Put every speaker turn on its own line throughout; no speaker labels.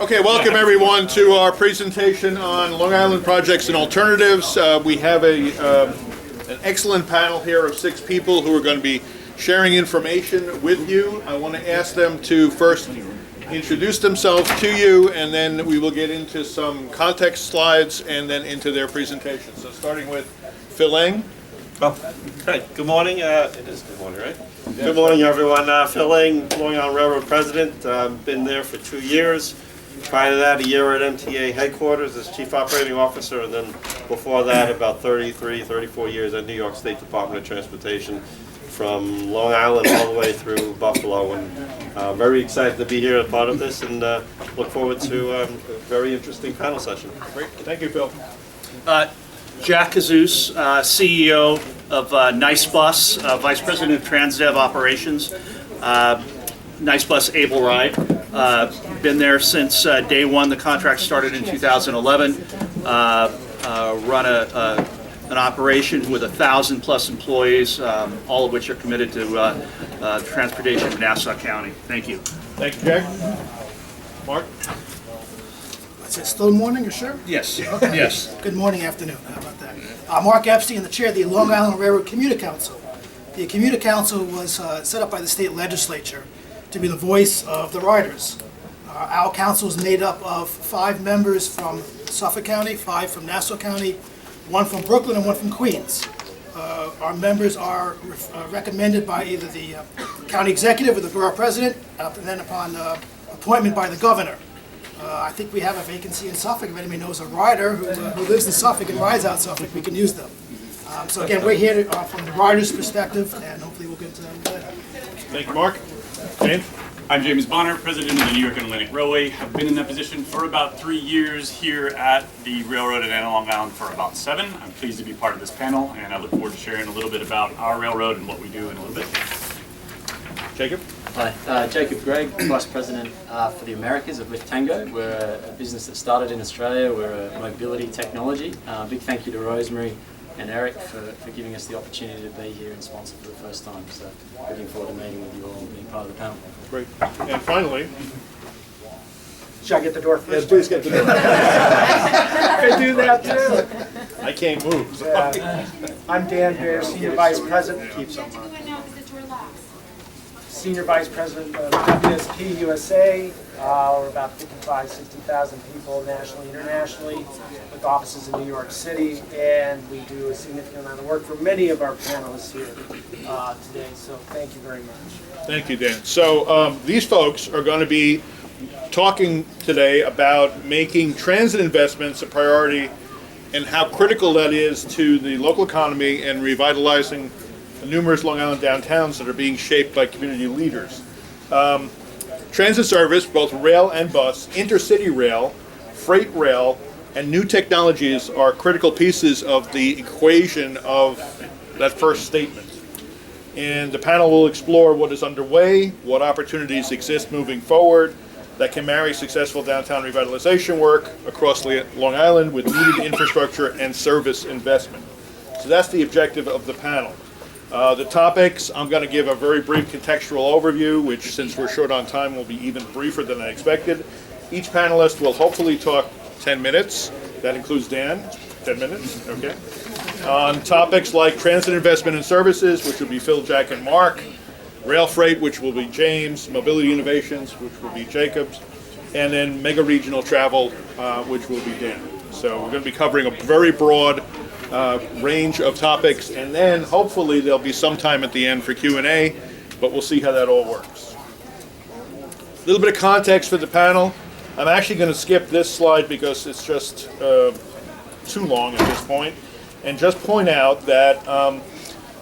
Okay, welcome everyone to our presentation on Long Island projects and alternatives. We have an excellent panel here of 6 people who are going to be sharing information with you. I want to ask them to first introduce themselves to you, and then we will get into some context slides and then into their presentation. So starting with Phil Eng.
Hey, good morning. It is good morning, right? Yes. Good morning, everyone. Phil Eng, Long Island Railroad President. Been there for 2 years. Prior to that, a year at MTA headquarters as Chief Operating Officer, and then before that, about 34 years at New York State Department of Transportation, from Long Island all the way through Buffalo. And very excited to be here as part of this, and look forward to a very interesting panel session.
Great. Thank you, Phil.
Jack Kazoos, CEO of NiceBus, Vice President of TransDev Operations. NiceBus Able Ride. Been there since day one. The contract started in 2011. Run an operation with 1,000+ employees, all of which are committed to transportation in Nassau County. Thank you.
Thank you, Jack. Mark?
Is it still morning, you sure?
Yes.
Okay.
Yes.
Good morning, afternoon. How about that? Mark Epstein, the chair of the Long Island Railroad Commuter Council. The Commuter Council was set up by the state legislature to be the voice of the riders. Our council is made up of 5 members from Suffolk County, 5 from Nassau County, 1 from Brooklyn, and 1 from Queens. Our members are recommended by either the county executive or the borough president, and then upon appointment by the governor. I think we have a vacancy in Suffolk. If anybody knows a rider who lives in Suffolk and rides out Suffolk, we can use them. So again, we're here from the rider's perspective, and hopefully we'll get to them later.
Thank you, Mark. James?
I'm James Bonner, President of the New York and Atlantic Railway. I've been in that position for about 3 years here at the railroad at Long Island for about 7. I'm pleased to be part of this panel, and I look forward to sharing a little bit about our railroad and what we do in a little bit.
Jacob?
Hi, Jacob Gregg, Vice President for the Americas of Lift Tango. We're a business that started in Australia. We're a mobility technology. Big thank you to Rosemary and Eric for giving us the opportunity to be here and sponsor for the first time. So looking forward to meeting with you all and being part of the panel.
Great. And finally,
should I get the door first?
yes, please get the door.
I do that too.
I can't move. So.
Yeah. I'm Dan Baer, Senior Vice President. Senior Vice President of WSP USA. We're about 55, 60,000 people nationally, internationally, with offices in New York City, and we do a significant amount of work for many of our panelists here today, so thank you very much.
Thank you, Dan. So these folks are going to be talking today about making transit investments a priority and how critical that is to the local economy and revitalizing the numerous Long Island downtowns that are being shaped by community leaders. Transit service, both rail and bus, intercity rail, freight rail, and new technologies are critical pieces of the equation of that first statement. And the panel will explore what is underway, what opportunities exist moving forward that can marry successful downtown revitalization work across Long Island with needed infrastructure and service investment. So that's the objective of the panel. The topics, I'm going to give a very brief contextual overview, which since we're short on time will be even briefer than I expected. Each panelist will hopefully talk 10 minutes. That includes Dan, 10 minutes, okay. On topics like transit investment and services, which will be Phil, Jack, and Mark. Rail freight, which will be James. Mobility innovations, which will be Jacobs. And then mega regional travel, which will be Dan. So we're going to be covering a very broad range of topics, and then hopefully there'll be some time at the end for Q&A, but we'll see how that all works. A little bit of context for the panel. I'm actually going to skip this slide because it's just too long at this point, and just point out that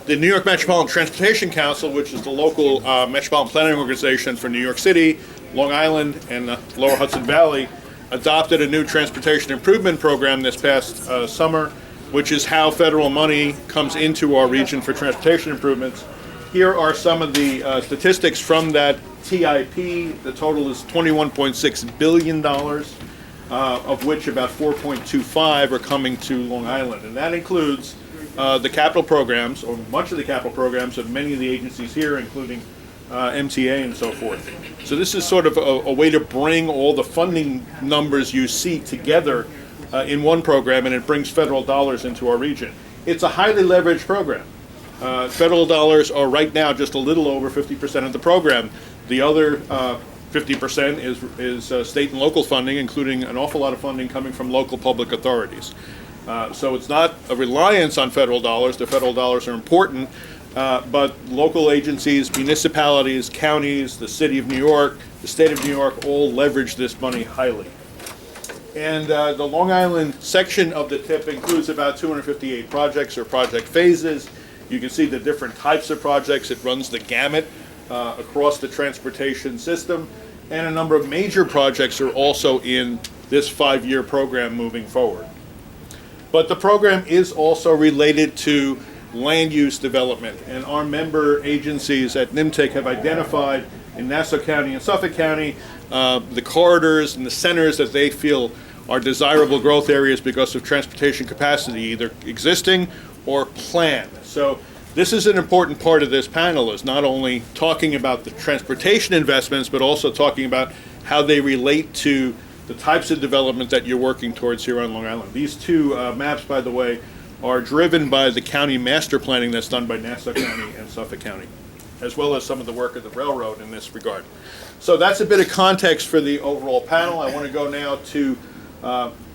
the New York Metropolitan Transportation Council, which is the local metropolitan planning organization for New York City, Long Island, and the Lower Hudson Valley, adopted a new transportation improvement program this past summer, which is how federal money comes into our region for transportation improvements. Here are some of the statistics from that TIP. The total is $21.6 billion, of which about 4.25 are coming to Long Island. And that includes the capital programs, or much of the capital programs of many of the agencies here, including MTA and so forth. So this is sort of a way to bring all the funding numbers you see together in one program, and it brings federal dollars into our region. It's a highly leveraged program. Federal dollars are right now just a little over 50% of the program. The other 50% is state and local funding, including an awful lot of funding coming from local public authorities. So it's not a reliance on federal dollars. The federal dollars are important, but local agencies, municipalities, counties, the city of New York, the state of New York all leverage this money highly. And the Long Island section of the TIP includes about 258 projects or project phases. You can see the different types of projects. It runs the gamut across the transportation system. And a number of major projects are also in this 5-year program moving forward. But the program is also related to land use development. And our member agencies at NIMTIC have identified in Nassau County and Suffolk County the corridors and the centers that they feel are desirable growth areas because of transportation capacity, either existing or planned. So this is an important part of this panel, is not only talking about the transportation investments, but also talking about how they relate to the types of development that you're working towards here on Long Island. These two maps, by the way, are driven by the county master planning that's done by Nassau County and Suffolk County, as well as some of the work of the railroad in this regard. So that's a bit of context for the overall panel. I want to go now to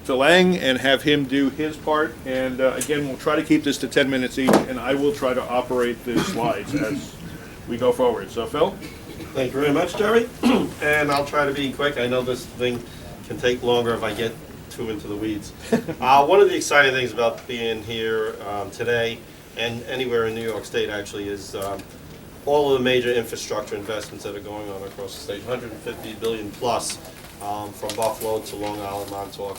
Phil Eng and have him do his part. And again, we'll try to keep this to 10 minutes each, and I will try to operate the slides as we go forward. So Phil?
Thank you very much, Jerry. And I'll try to be quick. I know this thing can take longer if I get too into the weeds. One of the exciting things about being here today and anywhere in New York State actually is all of the major infrastructure investments that are going on across the state, 150 billion plus from Buffalo to Long Island, Montauk.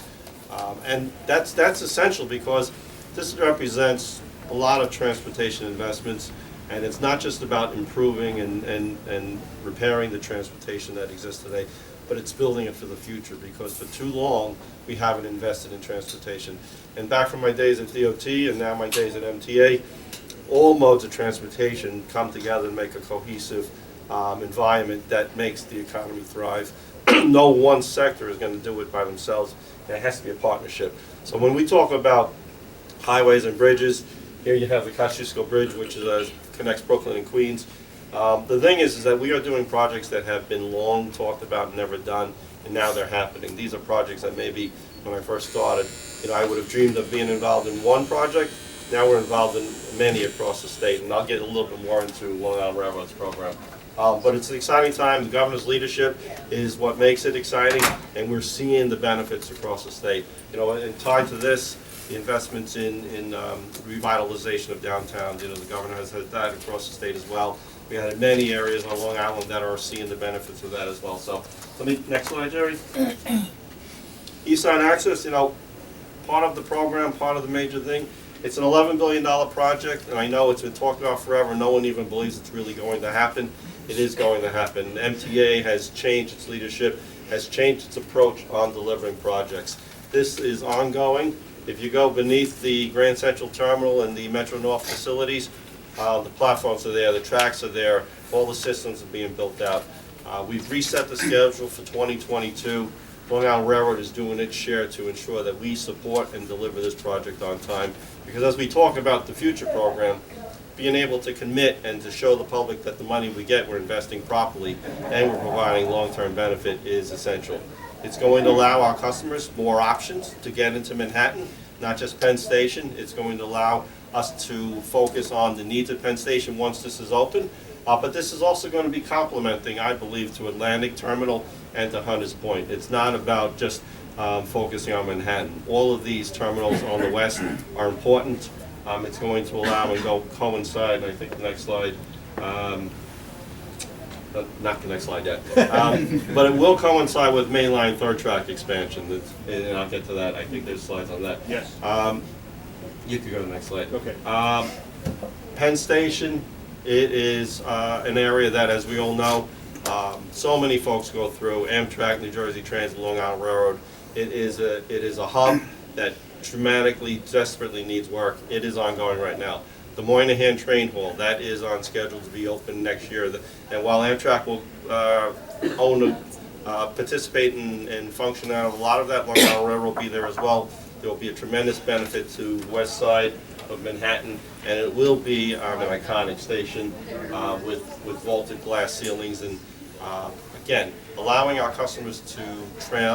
And that's essential because this represents a lot of transportation investments, and it's not just about improving and repairing the transportation that exists today, but it's building it for the future, because for too long we haven't invested in transportation. And back from my days at DOT and now my days at MTA, all modes of transportation come together and make a cohesive environment that makes the economy thrive. No one sector is going to do it by themselves. It has to be a partnership. So when we talk about highways and bridges, here you have the Kosciuszko Bridge, which connects Brooklyn and Queens. The thing is that we are doing projects that have been long talked about and never done, and now they're happening. These are projects that maybe when I first started, I would have dreamed of being involved in one project. Now we're involved in many across the state, and I'll get a little bit more into Long Island Railroad's program. But it's an exciting time. The governor's leadership is what makes it exciting, and we're seeing the benefits across the state. And tied to this, the investments in revitalization of downtown. The governor has had that across the state as well. We had many areas on Long Island that are seeing the benefits of that as well. So, next slide, Jerry. East Side Access, part of the program, part of the major thing. It's an $11 billion project, and I know it's been talked about forever. No one even believes it's really going to happen. It is going to happen. MTA has changed its leadership, has changed its approach on delivering projects. This is ongoing. If you go beneath the Grand Central Terminal and the Metro North facilities, the platforms are there, the tracks are there, all the systems are being built out. We've reset the schedule for 2022. Long Island Railroad is doing its share to ensure that we support and deliver this project on time. Because as we talk about the future program, being able to commit and to show the public that the money we get, we're investing properly and we're providing long-term benefit is essential. It's going to allow our customers more options to get into Manhattan, not just Penn Station. It's going to allow us to focus on the needs of Penn Station once this is open. But this is also going to be complementing, I believe, to Atlantic Terminal and to Hunters Point. It's not about just focusing on Manhattan. All of these terminals on the west are important. It's going to allow and go coincide, I think the next slide, not the next slide yet, but it will coincide with mainline third track expansion, and I'll get to that. I think there's slides on that.
Yes.
You could go to the next slide.
Okay.
Penn Station, it is an area that, as we all know, so many folks go through. Amtrak, New Jersey Transit, Long Island Railroad. It is a hub that dramatically, desperately needs work. It is ongoing right now. The Moynihan Train Hall, that is on schedule to be open next year. And while Amtrak will participate and function out of a lot of that, Long Island Railroad will be there as well. There will be a tremendous benefit to west side of Manhattan, and it will be an iconic station with vaulted glass ceilings and again, allowing our customers to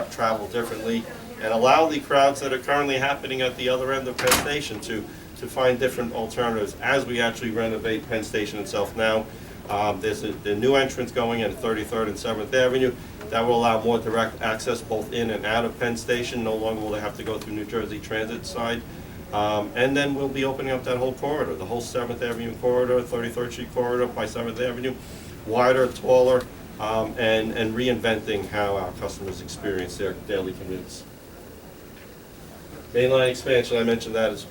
travel differently and allow the crowds that are currently happening at the other end of Penn Station to find different alternatives as we actually renovate Penn Station itself now. There's the new entrance going in 33rd and 7th Avenue. That will allow more direct access both in and out of Penn Station. No longer will they have to go through New Jersey Transit side. And then we'll be opening up that whole corridor, the whole 7th Avenue corridor, 33rd Street corridor by 7th Avenue, wider, taller, and reinventing how our customers experience their daily commutes. Mainline expansion, I mentioned that as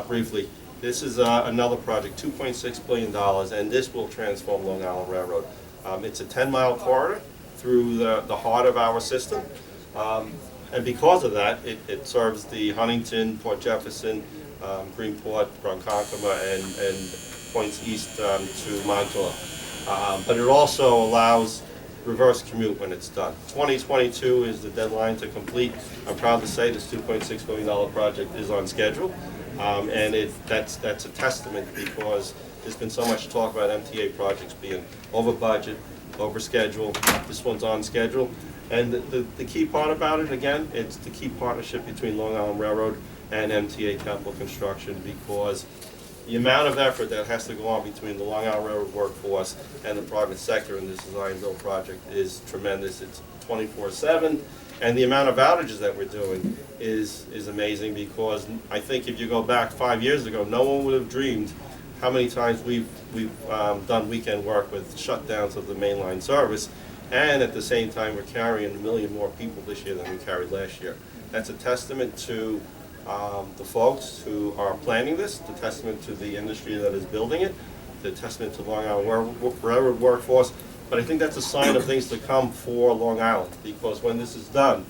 briefly. This is another project, $2.6 billion, and this will transform Long Island Railroad. It's a 10-mile corridor through the heart of our system, and because of that, it serves the Huntington, Port Jefferson, Greenport, Ronkonkoma, and points east to Montauk. But it also allows reverse commute when it's done. 2022 is the deadline to complete. I'm proud to say this $2.6 billion project is on schedule. And that's a testament because there's been so much talk about MTA projects being over budget, over schedule. This one's on schedule. And the key part about it, again, it's the key partnership between Long Island Railroad and MTA Capital Construction, because the amount of effort that has to go on between the Long Island Railroad workforce and the private sector in this design build project is tremendous. It's 24/7. And the amount of outages that we're doing is amazing, because I think if you go back 5 years ago, no one would have dreamed how many times we've done weekend work with shutdowns of the mainline service, and at the same time we're carrying 1 million more people this year than we carried last year. That's a testament to the folks who are planning this, the testament to the industry that is building it, the testament to Long Island Railroad workforce. But I think that's a sign of things to come for Long Island, because when this is done,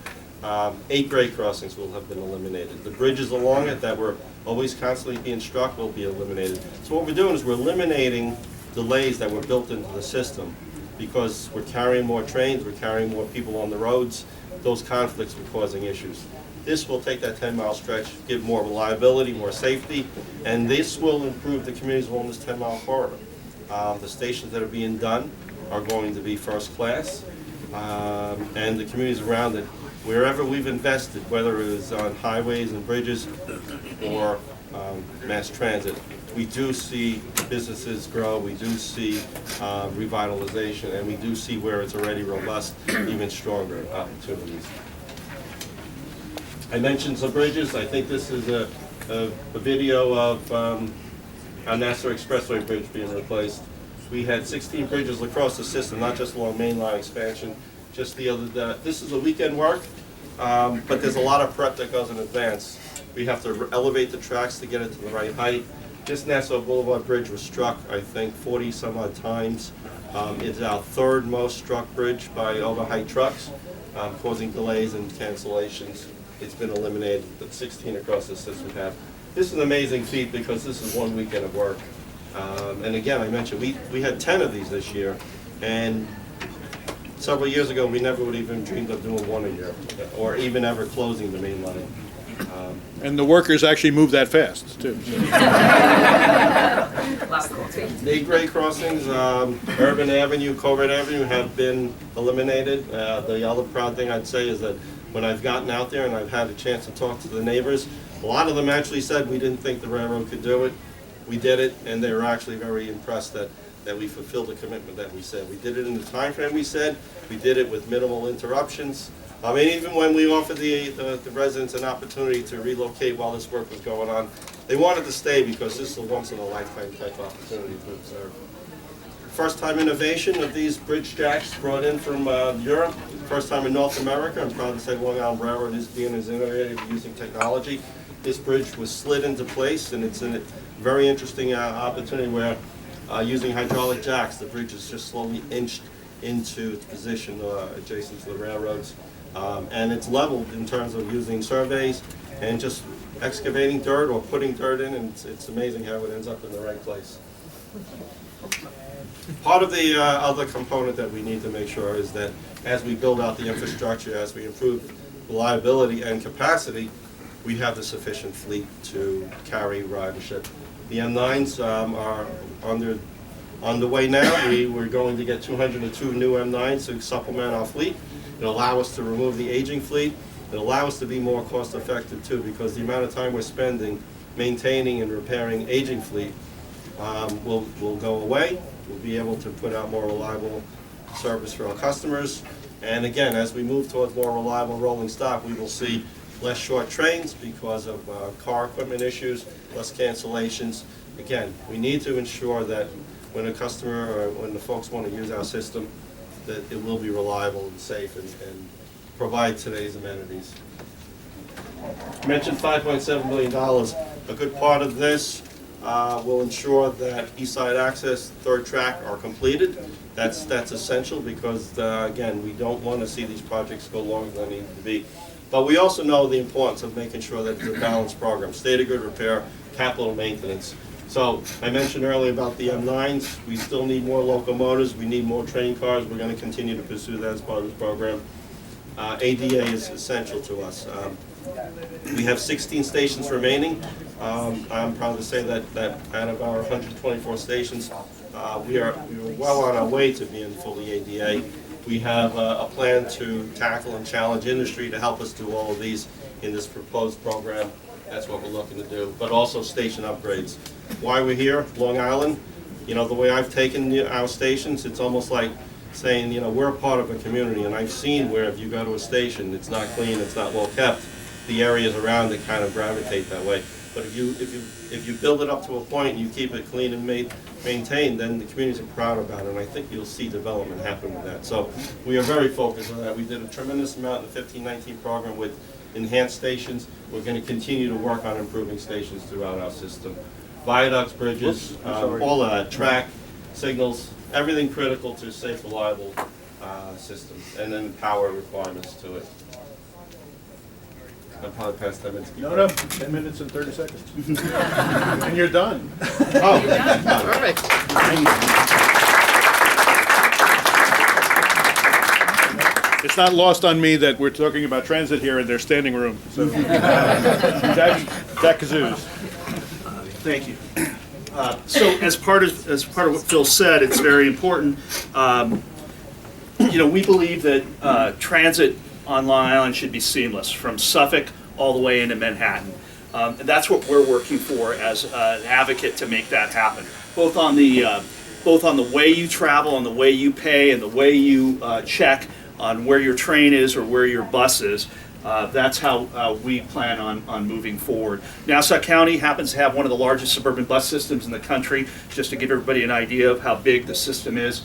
8 grade crossings will have been eliminated. The bridges along it that were always constantly being struck will be eliminated. So what we're doing is we're eliminating delays that were built into the system, because we're carrying more trains, we're carrying more people on the roads. Those conflicts were causing issues. This will take that 10-mile stretch, give more reliability, more safety, and this will improve the communities along this 10-mile corridor. The stations that are being done are going to be first class, and the communities around it, wherever we've invested, whether it is on highways and bridges or mass transit, we do see businesses grow, we do see revitalization, and we do see where it's already robust, even stronger opportunities. I mentioned some bridges. I think this is a video of our Nassau Expressway Bridge being replaced. We had 16 bridges across the system, not just along mainline expansion. Just the other, this is a weekend work, but there's a lot of prep that goes in advance. We have to elevate the tracks to get it to the right height. This Nassau Boulevard Bridge was struck, I think, 40 some odd times. It's our 3rd most struck bridge by overheight trucks, causing delays and cancellations. It's been eliminated, but 16 across the system have. This is an amazing feat because this is one weekend of work. And again, I mentioned we had 10 of these this year, and several years ago we never would even dreamed of doing one a year, or even ever closing the main line.
And the workers actually move that fast, too.
8 grade crossings, Urban Avenue, Covert Avenue have been eliminated. The other proud thing I'd say is that when I've gotten out there and I've had a chance to talk to the neighbors, a lot of them actually said we didn't think the railroad could do it. We did it, and they were actually very impressed that we fulfilled the commitment that we said. We did it in the time frame we said. We did it with minimal interruptions. I mean, even when we offered the residents an opportunity to relocate while this work was going on, they wanted to stay because this is a once-in-a-lifetime type opportunity to observe. First time innovation of these bridge jacks brought in from Europe. First time in North America. I'm proud to say Long Island Railroad is being as innovative using technology. This bridge was slid into place, and it's a very interesting opportunity where using hydraulic jacks, the bridge is just slowly inched into its position adjacent to the railroads. And it's leveled in terms of using surveys and just excavating dirt or putting dirt in, and it's amazing how it ends up in the right place. Part of the other component that we need to make sure is that as we build out the infrastructure, as we improve reliability and capacity, we have the sufficient fleet to carry ridership. The M9s are on the way now. We're going to get 202 new M9s to supplement our fleet. It'll allow us to remove the aging fleet. It'll allow us to be more cost effective too, because the amount of time we're spending maintaining and repairing aging fleet will go away. We'll be able to put out more reliable service for our customers. And again, as we move towards more reliable rolling stock, we will see less short trains because of car equipment issues, less cancellations. Again, we need to ensure that when a customer or when the folks want to use our system, that it will be reliable and safe and provide today's amenities. I mentioned $5.7 million. A good part of this will ensure that East Side Access, third track are completed. That's essential because, again, we don't want to see these projects go longer than they need to be. But we also know the importance of making sure that it's a balanced program, state of good repair, capital maintenance. So I mentioned earlier about the M9s. We still need more locomotives. We need more train cars. We're going to continue to pursue that as part of this program. ADA is essential to us. We have 16 stations remaining. I'm proud to say that out of our 124 stations, we are well on our way to being fully ADA. We have a plan to tackle and challenge industry to help us do all of these in this proposed program. That's what we're looking to do, but also station upgrades. Why we're here, Long Island, you know, the way I've taken our stations, it's almost like saying, you know, we're a part of a community, and I've seen where if you go to a station, it's not clean, it's not well kept, the areas around it kind of gravitate that way. But if you build it up to a point and you keep it clean and maintained, then the communities are proud about it, and I think you'll see development happen with that. So we are very focused on that. We did a tremendous amount in the 15-19 program with enhanced stations. We're going to continue to work on improving stations throughout our system. Viaducts, bridges, all of that, track, signals, everything critical to a safe, reliable system, and then power requirements to it. I'm probably past 10 minutes.
No, 10 minutes and 30 seconds. And you're done.
Oh,
Perfect. It's not lost on me that we're talking about transit here in their standing room. So, Jack Kazoos.
Thank you. So as part of what Phil said, it's very important. You know, we believe that transit on Long Island should be seamless from Suffolk all the way into Manhattan. And that's what we're working for as an advocate to make that happen. Both on the way you travel, and the way you pay, and the way you check on where your train is or where your bus is. That's how we plan on moving forward. Nassau County happens to have one of the largest suburban bus systems in the country. Just to give everybody an idea of how big the system is,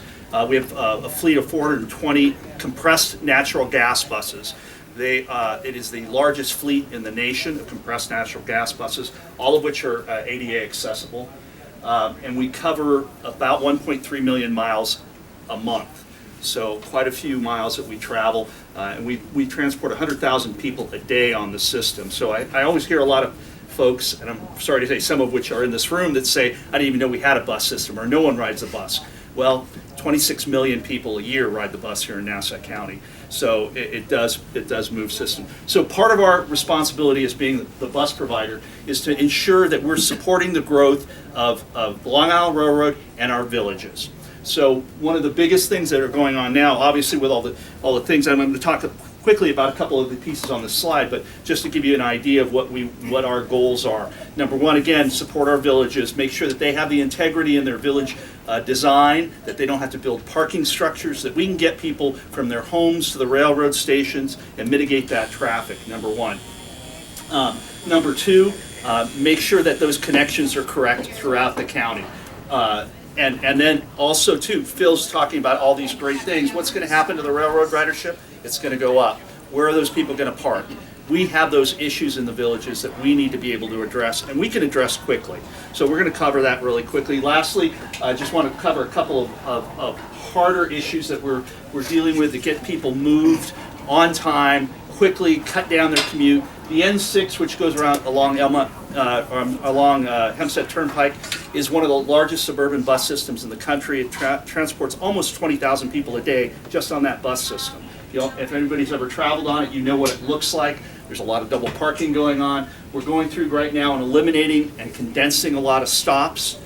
we have a fleet of 420 compressed natural gas buses. It is the largest fleet in the nation of compressed natural gas buses, all of which are ADA accessible. And we cover about 1.3 million miles a month. So quite a few miles that we travel, and we transport 100,000 people a day on the system. So I always hear a lot of folks, and I'm sorry to say some of which are in this room, that say, I didn't even know we had a bus system, or no one rides a bus. Well, 26 million people a year ride the bus here in Nassau County. So it does move system. So part of our responsibility as being the bus provider is to ensure that we're supporting the growth of the Long Island Railroad and our villages. So one of the biggest things that are going on now, obviously with all the things, I'm going to talk quickly about a couple of the pieces on the slide, but just to give you an idea of what our goals are. Number one, again, support our villages, make sure that they have the integrity in their village design, that they don't have to build parking structures, that we can get people from their homes to the railroad stations and mitigate that traffic, number one. Number two, make sure that those connections are correct throughout the county. And then also too, Phil's talking about all these great things. What's going to happen to the railroad ridership? It's going to go up. Where are those people going to park? We have those issues in the villages that we need to be able to address, and we can address quickly. So we're going to cover that really quickly. Lastly, I just want to cover a couple of harder issues that we're dealing with to get people moved on time, quickly cut down their commute. The N6, which goes around along Hempstead Turnpike, is one of the largest suburban bus systems in the country. It transports almost 20,000 people a day just on that bus system. If anybody's ever traveled on it, you know what it looks like. There's a lot of double parking going on. We're going through right now and eliminating and condensing a lot of stops,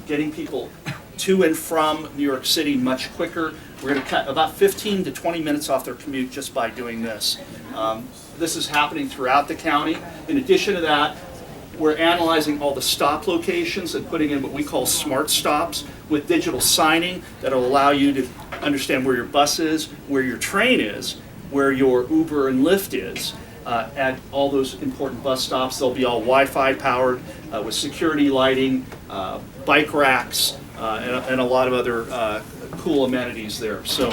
getting people to and from New York City much quicker. We're going to cut about 15 to 20 minutes off their commute just by doing this. This is happening throughout the county. In addition to that, we're analyzing all the stop locations and putting in what we call smart stops with digital signing that will allow you to understand where your bus is, where your train is, where your Uber and Lyft is. At all those important bus stops, they'll be all Wi-Fi powered with security lighting, bike racks, and a lot of other cool amenities there. So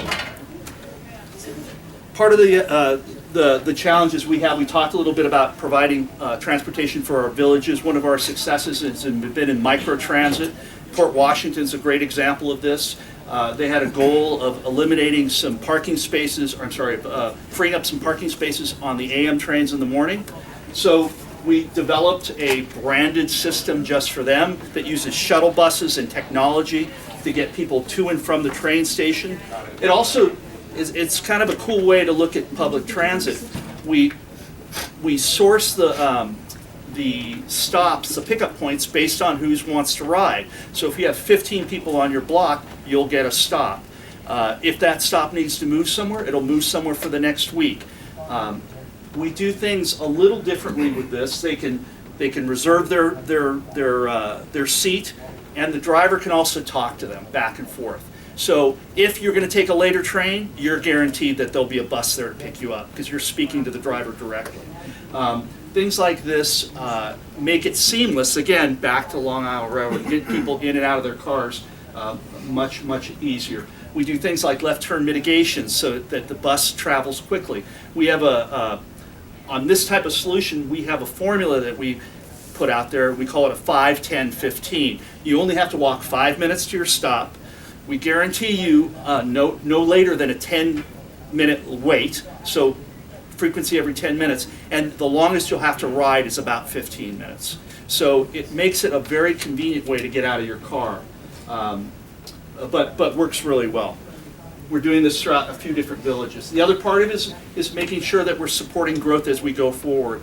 part of the challenges we have, we talked a little bit about providing transportation for our villages. One of our successes has been in microtransit. Port Washington's a great example of this. They had a goal of eliminating some parking spaces, or I'm sorry, freeing up some parking spaces on the AM trains in the morning. So we developed a branded system just for them that uses shuttle buses and technology to get people to and from the train station. It also it's kind of a cool way to look at public transit. We source the stops, the pickup points, based on who wants to ride. So if you have 15 people on your block, you'll get a stop. If that stop needs to move somewhere, it'll move somewhere for the next week. We do things a little differently with this. They can reserve their seat, and the driver can also talk to them back and forth. So if you're going to take a later train, you're guaranteed that there'll be a bus there to pick you up because you're speaking to the driver directly. Things like this make it seamless, again, back to Long Island Railroad, get people in and out of their cars much, much easier. We do things like left turn mitigation so that the bus travels quickly. We have on this type of solution, we have a formula that we put out there. We call it a 5, 10, 15. You only have to walk 5 minutes to your stop. We guarantee you no later than a 10-minute wait, so frequency every 10 minutes, and the longest you'll have to ride is about 15 minutes. So it makes it a very convenient way to get out of your car, but works really well. We're doing this throughout a few different villages. The other part of it is making sure that we're supporting growth as we go forward.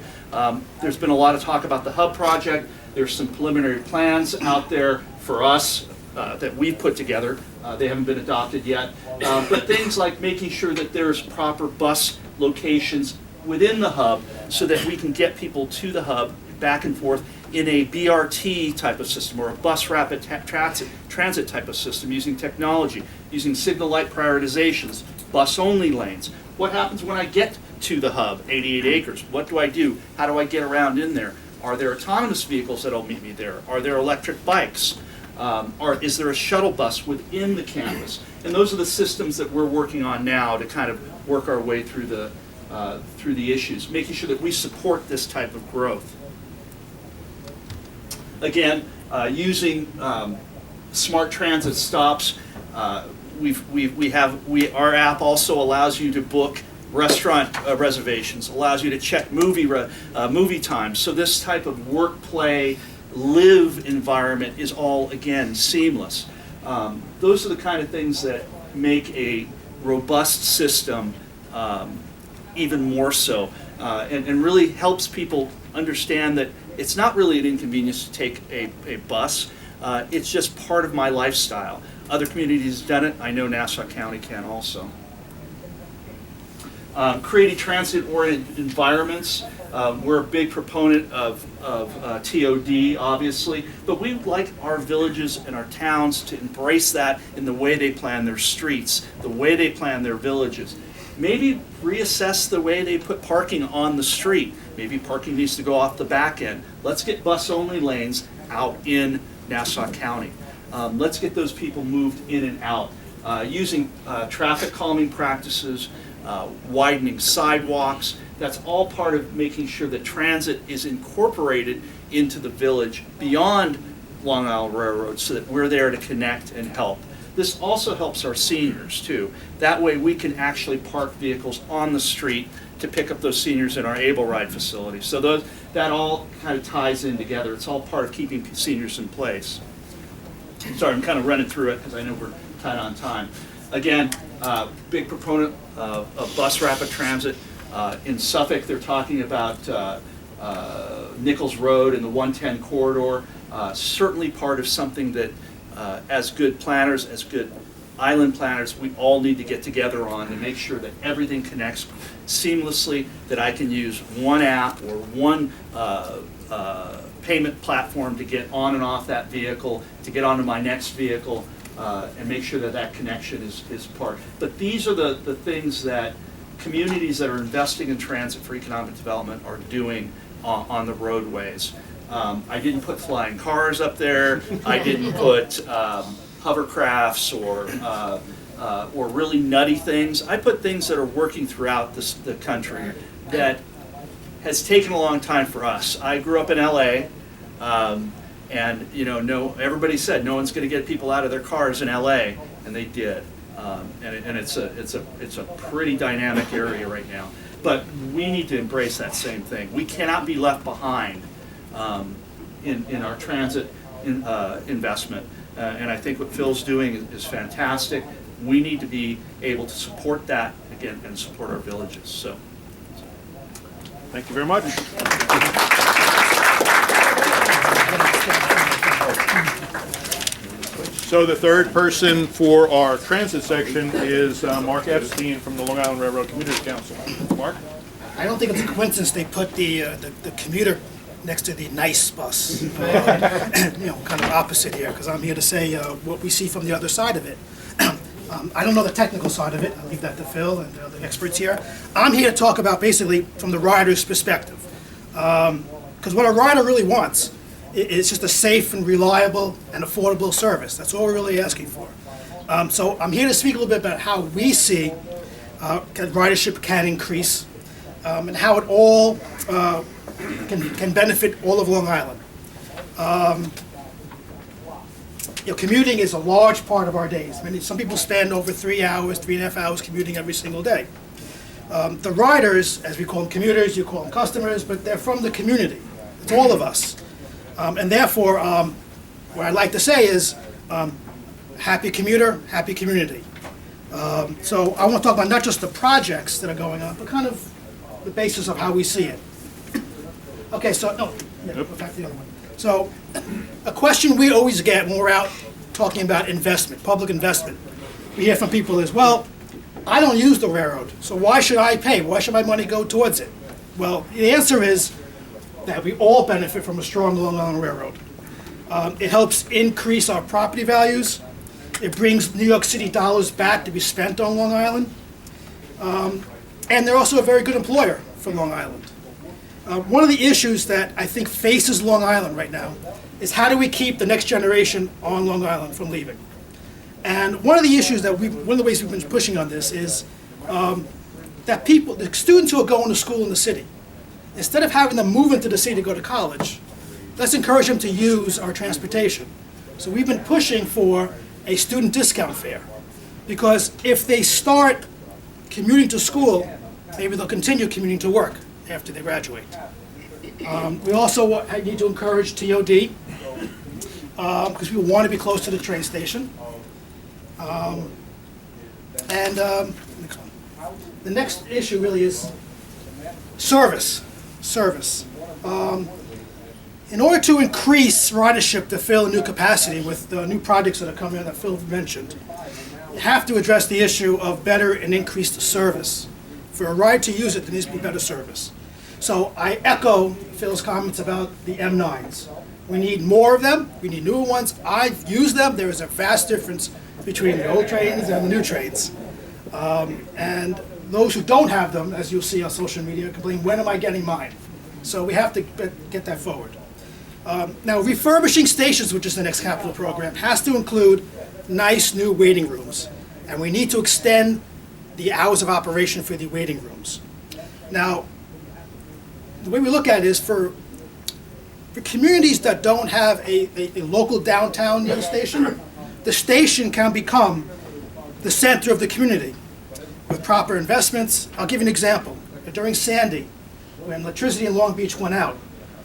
There's been a lot of talk about the Hub project. There's some preliminary plans out there for us that we've put together. They haven't been adopted yet. But things like making sure that there's proper bus locations within the Hub so that we can get people to the Hub back and forth in a BRT type of system or a bus rapid transit type of system using technology, using signal light prioritizations, bus only lanes. What happens when I get to the Hub, 88 acres? What do I do? How do I get around in there? Are there autonomous vehicles that'll meet me there? Are there electric bikes? Or is there a shuttle bus within the campus? And those are the systems that we're working on now to kind of work our way through the issues, making sure that we support this type of growth. Again, using smart transit stops, our app also allows you to book restaurant reservations, allows you to check movie times. So this type of work, play, live environment is all, again, seamless. Those are the kind of things that make a robust system even more so, and really helps people understand that it's not really an inconvenience to take a bus. It's just part of my lifestyle. Other communities have done it. I know Nassau County can also. Creating transit-oriented environments. We're a big proponent of TOD, obviously, but we would like our villages and our towns to embrace that in the way they plan their streets, the way they plan their villages. Maybe reassess the way they put parking on the street. Maybe parking needs to go off the back end. Let's get bus-only lanes out in Nassau County. Let's get those people moved in and out. Using traffic calming practices, widening sidewalks. That's all part of making sure that transit is incorporated into the village beyond Long Island Railroad so that we're there to connect and help. This also helps our seniors too. That way we can actually park vehicles on the street to pick up those seniors in our Able Ride facility. So that all kind of ties in together. It's all part of keeping seniors in place. Sorry, I'm kind of running through it because I know we're tight on time. Again, big proponent of bus rapid transit. In Suffolk, they're talking about Nichols Road and the 110 corridor. Certainly part of something that, as good planners, as good island planners, we all need to get together on to make sure that everything connects seamlessly, that I can use one app or one payment platform to get on and off that vehicle, to get onto my next vehicle, and make sure that that connection is part. But these are the things that communities that are investing in transit for economic development are doing on the roadways. I didn't put flying cars up there. I didn't put hovercrafts or really nutty things. I put things that are working throughout the country that has taken a long time for us. I grew up in LA, and everybody said no one's going to get people out of their cars in LA, and they did. And it's a pretty dynamic area right now. But we need to embrace that same thing. We cannot be left behind in our transit investment. And I think what Phil's doing is fantastic. We need to be able to support that again and support our villages. So,
Thank you very much. So the third person for our transit section is Mark Epstein from the Long Island Railroad Commuters Council. Mark?
I don't think it's a coincidence they put the commuter next to the nice bus, kind of opposite here, because I'm here to say what we see from the other side of it. I don't know the technical side of it. I'll leave that to Phil and the other experts here. I'm here to talk about basically from the rider's perspective, because what a rider really wants is just a safe and reliable and affordable service. That's all we're really asking for. So I'm here to speak a little bit about how we see ridership can increase and how it all can benefit all of Long Island. Commuting is a large part of our days. Some people spend over 3 hours, 3.5 hours commuting every single day. The riders, as we call them commuters, you call them customers, but they're from the community. It's all of us. And therefore, what I'd like to say is, happy commuter, happy community. So I want to talk about not just the projects that are going on, but kind of the basis of how we see it. Okay, so, back to the other one. So, a question we always get when we're out talking about investment, public investment, we hear from people is, well, I don't use the railroad, so why should I pay? Why should my money go towards it? Well, the answer is that we all benefit from a strong Long Island Railroad. It helps increase our property values. It brings New York City dollars back to be spent on Long Island. And they're also a very good employer for Long Island. One of the issues that I think faces Long Island right now is how do we keep the next generation on Long Island from leaving? And one of the issues that one of the ways we've been pushing on this is that the students who are going to school in the city, instead of having them move into the city to go to college, let's encourage them to use our transportation. So we've been pushing for a student discount fare, because if they start commuting to school, maybe they'll continue commuting to work after they graduate. We also need to encourage TOD, because we want to be close to the train station. Next one. The next issue really is service. In order to increase ridership to fill a new capacity with the new projects that are coming in that Phil mentioned, you have to address the issue of better and increased service. For a ride to use it, there needs to be better service. So I echo Phil's comments about the M9s. We need more of them. We need newer ones. I've used them. There is a vast difference between the old trains and the new trains. And those who don't have them, as you'll see on social media, complain, when am I getting mine? So we have to get that forward. Now, refurbishing stations, which is the next capital program, has to include nice new waiting rooms. And we need to extend the hours of operation for the waiting rooms. Now, the way we look at it is for communities that don't have a local downtown near station, the station can become the center of the community with proper investments. I'll give you an example. During Sandy, when electricity in Long Beach went out,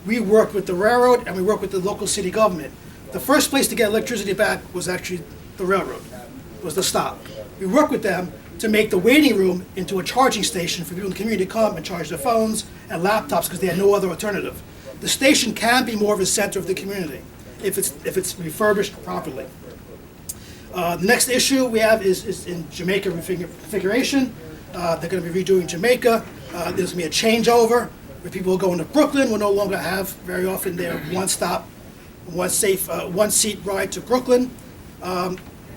we worked with the railroad and we worked with the local city government. The first place to get electricity back was actually the railroad, was the stop. We worked with them to make the waiting room into a charging station for people in the community to come and charge their phones and laptops because they had no other alternative. The station can be more of a center of the community if it's refurbished properly. The next issue we have is in Jamaica configuration. They're going to be redoing Jamaica. There's going to be a changeover where people going to Brooklyn will no longer have very often their one-stop, one-seat ride to Brooklyn.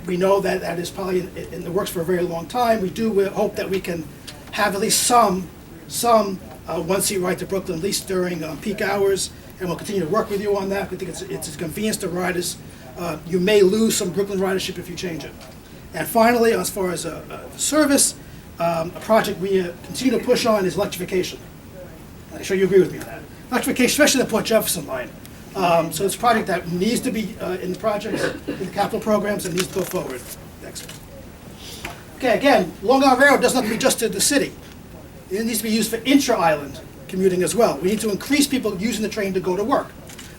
We know that that is probably in the works for a very long time. We do hope that we can have at least some one-seat ride to Brooklyn, at least during peak hours, and we'll continue to work with you on that. We think it's a convenience to riders. You may lose some Brooklyn ridership if you change it. And finally, as far as service, a project we continue to push on is electrification. I'm sure you agree with me on that. Electrification, especially the Port Jefferson line. So it's a project that needs to be in the projects, in the capital programs, and needs to go forward. Next. Okay, again, Long Island Railroad doesn't have to be just to the city. It needs to be used for intra-island commuting as well. We need to increase people using the train to go to work.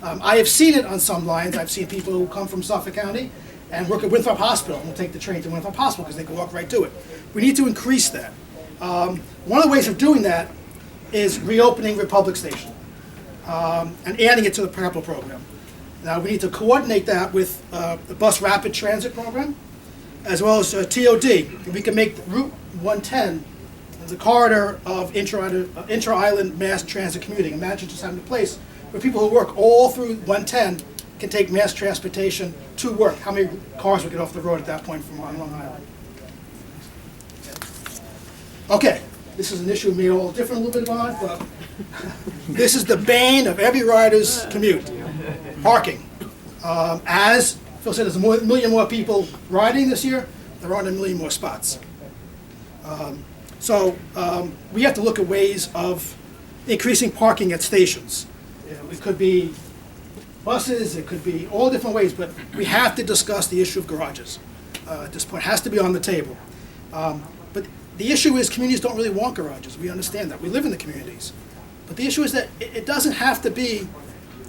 I have seen it on some lines. I've seen people who come from Suffolk County and work at Winthrop Hospital and will take the train to Winthrop Hospital because they can walk right to it. We need to increase that. One of the ways of doing that is reopening Republic Station and adding it to the capital program. Now, we need to coordinate that with the Bus Rapid Transit program, as well as TOD. We can make Route 110 the corridor of intra-island mass transit commuting. Imagine just having a place where people who work all through 110 can take mass transportation to work. How many cars would get off the road at that point from on Long Island? Okay, this is an issue we may all differ a little bit about, but this is the bane of every rider's commute, parking. As Phil said, there's a million more people riding this year. There aren't a million more spots. So we have to look at ways of increasing parking at stations. It could be buses, it could be all different ways, but we have to discuss the issue of garages. At this point, it has to be on the table. But the issue is communities don't really want garages. We understand that. We live in the communities. But the issue is that it doesn't have to be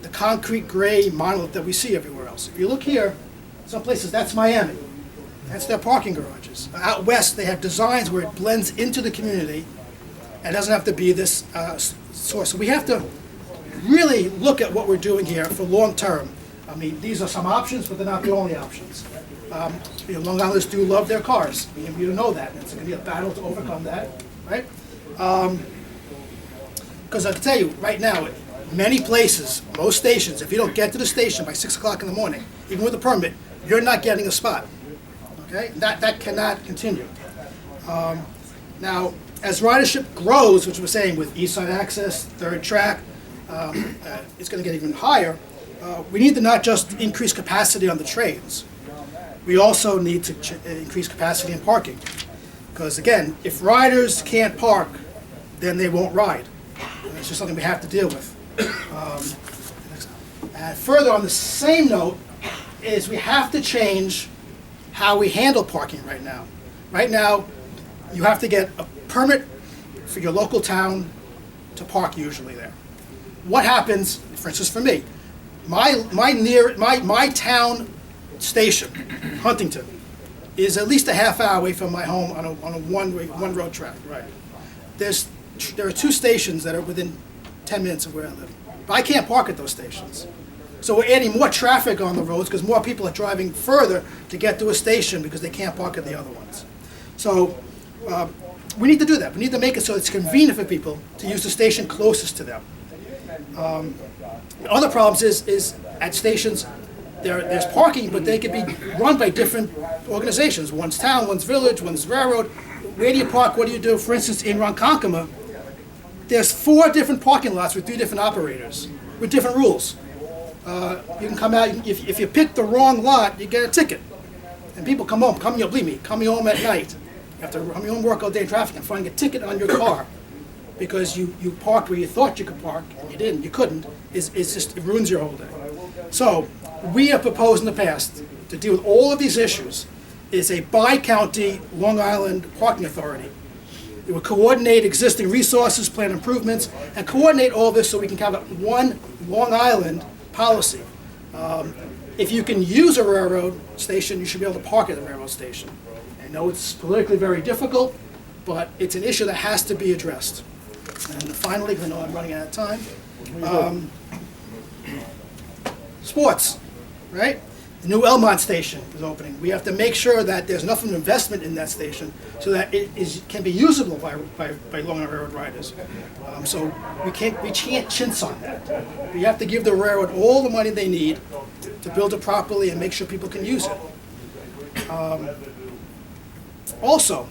the concrete gray monolith that we see everywhere else. If you look here, some places, that's Miami. That's their parking garages. Out west, they have designs where it blends into the community and doesn't have to be this source. So we have to really look at what we're doing here for long term. I mean, these are some options, but they're not the only options. Long Islanders do love their cars. You know that. It's going to be a battle to overcome that, right? Because I can tell you right now, many places, most stations, if you don't get to the station by 6 o'clock in the morning, even with a permit, you're not getting a spot. Okay, that cannot continue. Now, as ridership grows, which we're saying with East Side Access, third track, it's going to get even higher. We need to not just increase capacity on the trains. We also need to increase capacity in parking. Because again, if riders can't park, then they won't ride. It's just something we have to deal with. And further, on the same note, is we have to change how we handle parking right now. Right now, you have to get a permit for your local town to park usually there. What happens, for instance, for me, my town station, Huntington, is at least a half hour away from my home on a one road track. Right. There are two stations that are within 10 minutes of where I live. But I can't park at those stations. So we're adding more traffic on the roads because more people are driving further to get to a station because they can't park at the other ones. So we need to do that. We need to make it so it's convenient for people to use the station closest to them. Other problems is at stations, there's parking, but they could be run by different organizations. One's town, one's village, one's railroad. Where do you park? What do you do? For instance, in Ronkonkoma, there's 4 different parking lots with 3 different operators with different rules. You can come out, if you pick the wrong lot, you get a ticket. And people come home, believe me, coming home at night, after coming home work all day in traffic and finding a ticket on your car because you parked where you thought you could park and you didn't, you couldn't, it ruins your whole day. So we have proposed in the past to deal with all of these issues is a bi-county Long Island Parking Authority. It would coordinate existing resources, plan improvements, and coordinate all this so we can have one Long Island policy. If you can use a railroad station, you should be able to park at the railroad station. I know it's politically very difficult, but it's an issue that has to be addressed. And finally, because I know I'm running out of time, sports, right? The new Elmont station is opening. We have to make sure that there's enough of an investment in that station so that it can be usable by Long Island Railroad riders. So we can't chintz on that. We have to give the railroad all the money they need to build it properly and make sure people can use it. Also,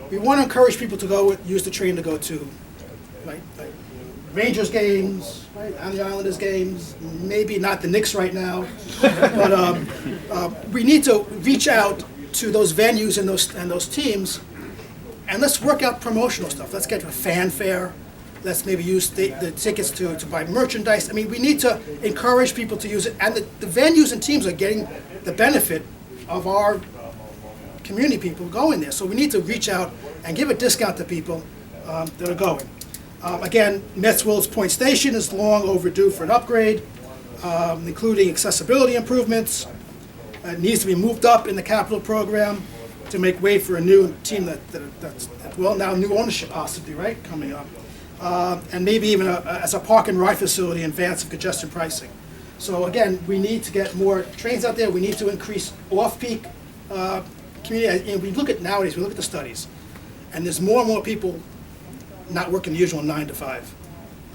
we want to encourage people to use the train to go to, like Rangers games, right, on the Islanders games, maybe not the Knicks right now, but we need to reach out to those venues and those teams, and let's work out promotional stuff. Let's get a fanfare. Let's maybe use the tickets to buy merchandise. I mean, we need to encourage people to use it, and the venues and teams are getting the benefit of our community people going there. So we need to reach out and give a discount to people that are going. Again, Mets Wills Point Station is long overdue for an upgrade, including accessibility improvements. It needs to be moved up in the capital program to make way for a new team that's now new ownership possibly, right, coming up. And maybe even as a park and ride facility in advance of congestion pricing. So again, we need to get more trains out there. We need to increase off-peak community. And we look at nowadays, we look at the studies, and there's more and more people not working the usual 9 to 5.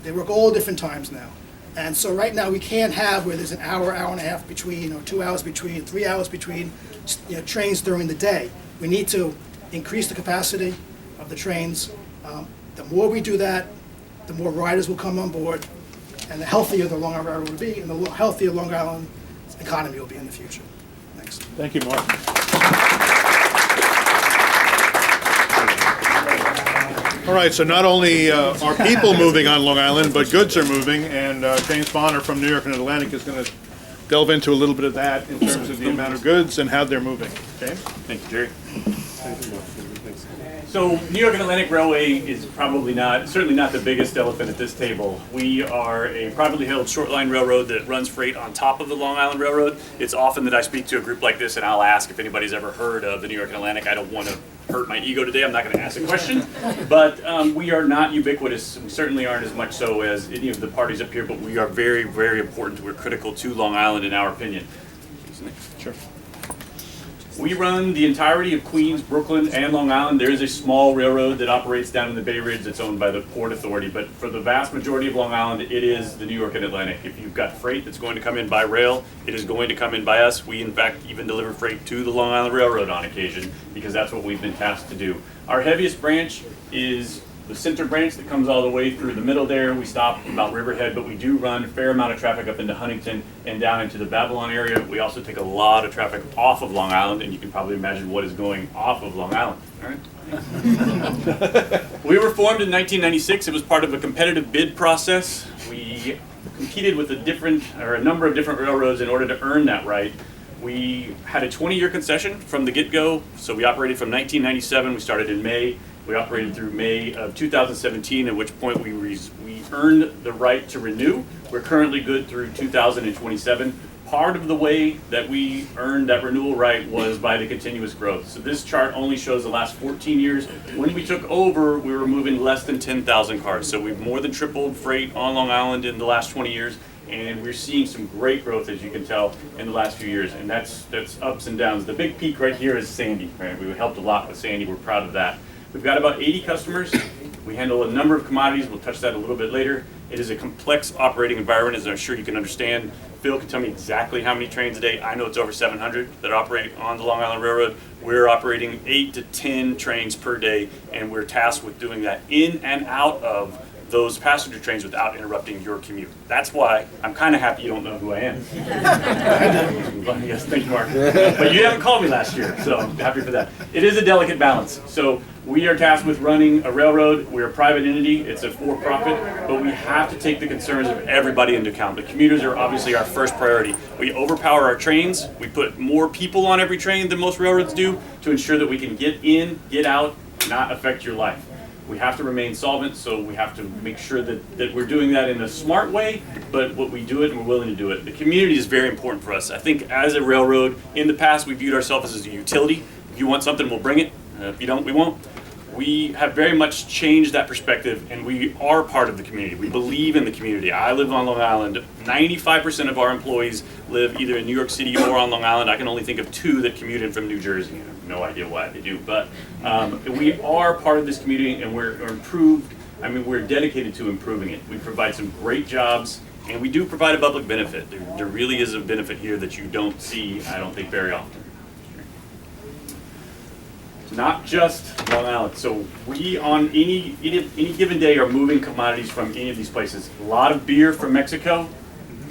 They work all different times now. And so right now we can't have where there's an hour, hour and a half between, or 2 hours between, 3 hours between trains during the day. We need to increase the capacity of the trains. The more we do that, the more riders will come on board, and the healthier the Long Island Railroad will be, and the healthier Long Island economy will be in the future. Thanks.
Thank you, Mark. All right, so not only are people moving on Long Island, but goods are moving, and James Bonner from New York and Atlantic is going to delve into a little bit of that in terms of the amount of goods and how they're moving. James?
Thank you, Jerry. So New York and Atlantic Railway is certainly not the biggest elephant at this table. We are a privately held short line railroad that runs freight on top of the Long Island Railroad. It's often that I speak to a group like this and I'll ask if anybody's ever heard of the New York and Atlantic. I don't want to hurt my ego today. I'm not going to ask a question. But we are not ubiquitous. We certainly aren't as much so as any of the parties up here, but we are very, very important. We're critical to Long Island in our opinion.
Sure.
We run the entirety of Queens, Brooklyn, and Long Island. There is a small railroad that operates down in the Bay Ridge that's owned by the Port Authority, but for the vast majority of Long Island, it is the New York and Atlantic. If you've got freight that's going to come in by rail, it is going to come in by us. We, in fact, even deliver freight to the Long Island Railroad on occasion, because that's what we've been tasked to do. Our heaviest branch is the center branch that comes all the way through the middle there. We stop about Riverhead, but we do run a fair amount of traffic up into Huntington and down into the Babylon area. We also take a lot of traffic off of Long Island, and you can probably imagine what is going off of Long Island. All right. We were formed in 1996. It was part of a competitive bid process. We competed with a number of different railroads in order to earn that right. We had a 20-year concession from the get-go, so we operated from 1997. We started in May. We operated through May of 2017, at which point we earned the right to renew. We're currently good through 2027. Part of the way that we earned that renewal right was by the continuous growth. So this chart only shows the last 14 years. When we took over, we were moving less than 10,000 cars. So we've more than tripled freight on Long Island in the last 20 years. And we're seeing some great growth, as you can tell, in the last few years. And that's ups and downs. The big peak right here is Sandy. Right? We helped a lot with Sandy. We're proud of that. We've got about 80 customers. We handle a number of commodities. We'll touch that a little bit later. It is a complex operating environment, as I'm sure you can understand. Phil can tell me exactly how many trains a day. I know it's over 700 that operate on the Long Island Railroad. We're operating 8 to 10 trains per day, and we're tasked with doing that in and out of those passenger trains without interrupting your commute. That's why I'm kind of happy you don't know who I am. Yes, thank you, Mark. But you haven't called me last year, so I'm happy for that. It is a delicate balance. So We are tasked with running a railroad. We're a private entity. It's a for-profit, but we have to take the concerns of everybody into account. The commuters are obviously our first priority. We overpower our trains. We put more people on every train than most railroads do to ensure that we can get in, get out, not affect your life. We have to remain solvent, so we have to make sure that we're doing that in a smart way, but what we do it and we're willing to do it. The community is very important for us. I think as a railroad, in the past, we viewed ourselves as a utility. If you want something, we'll bring it. If you don't, we won't. We have very much changed that perspective, and we are part of the community. We believe in the community. I live on Long Island. 95% of our employees live either in New York City or on Long Island. I can only think of 2 that commute in from New Jersey. I have no idea why they do, but we are part of this community, and we're dedicated to improving it. We provide some great jobs, and we do provide a public benefit. There really is a benefit here that you don't see, I don't think, very often. Not just Long Island. So we on any given day are moving commodities from any of these places. A lot of beer from Mexico,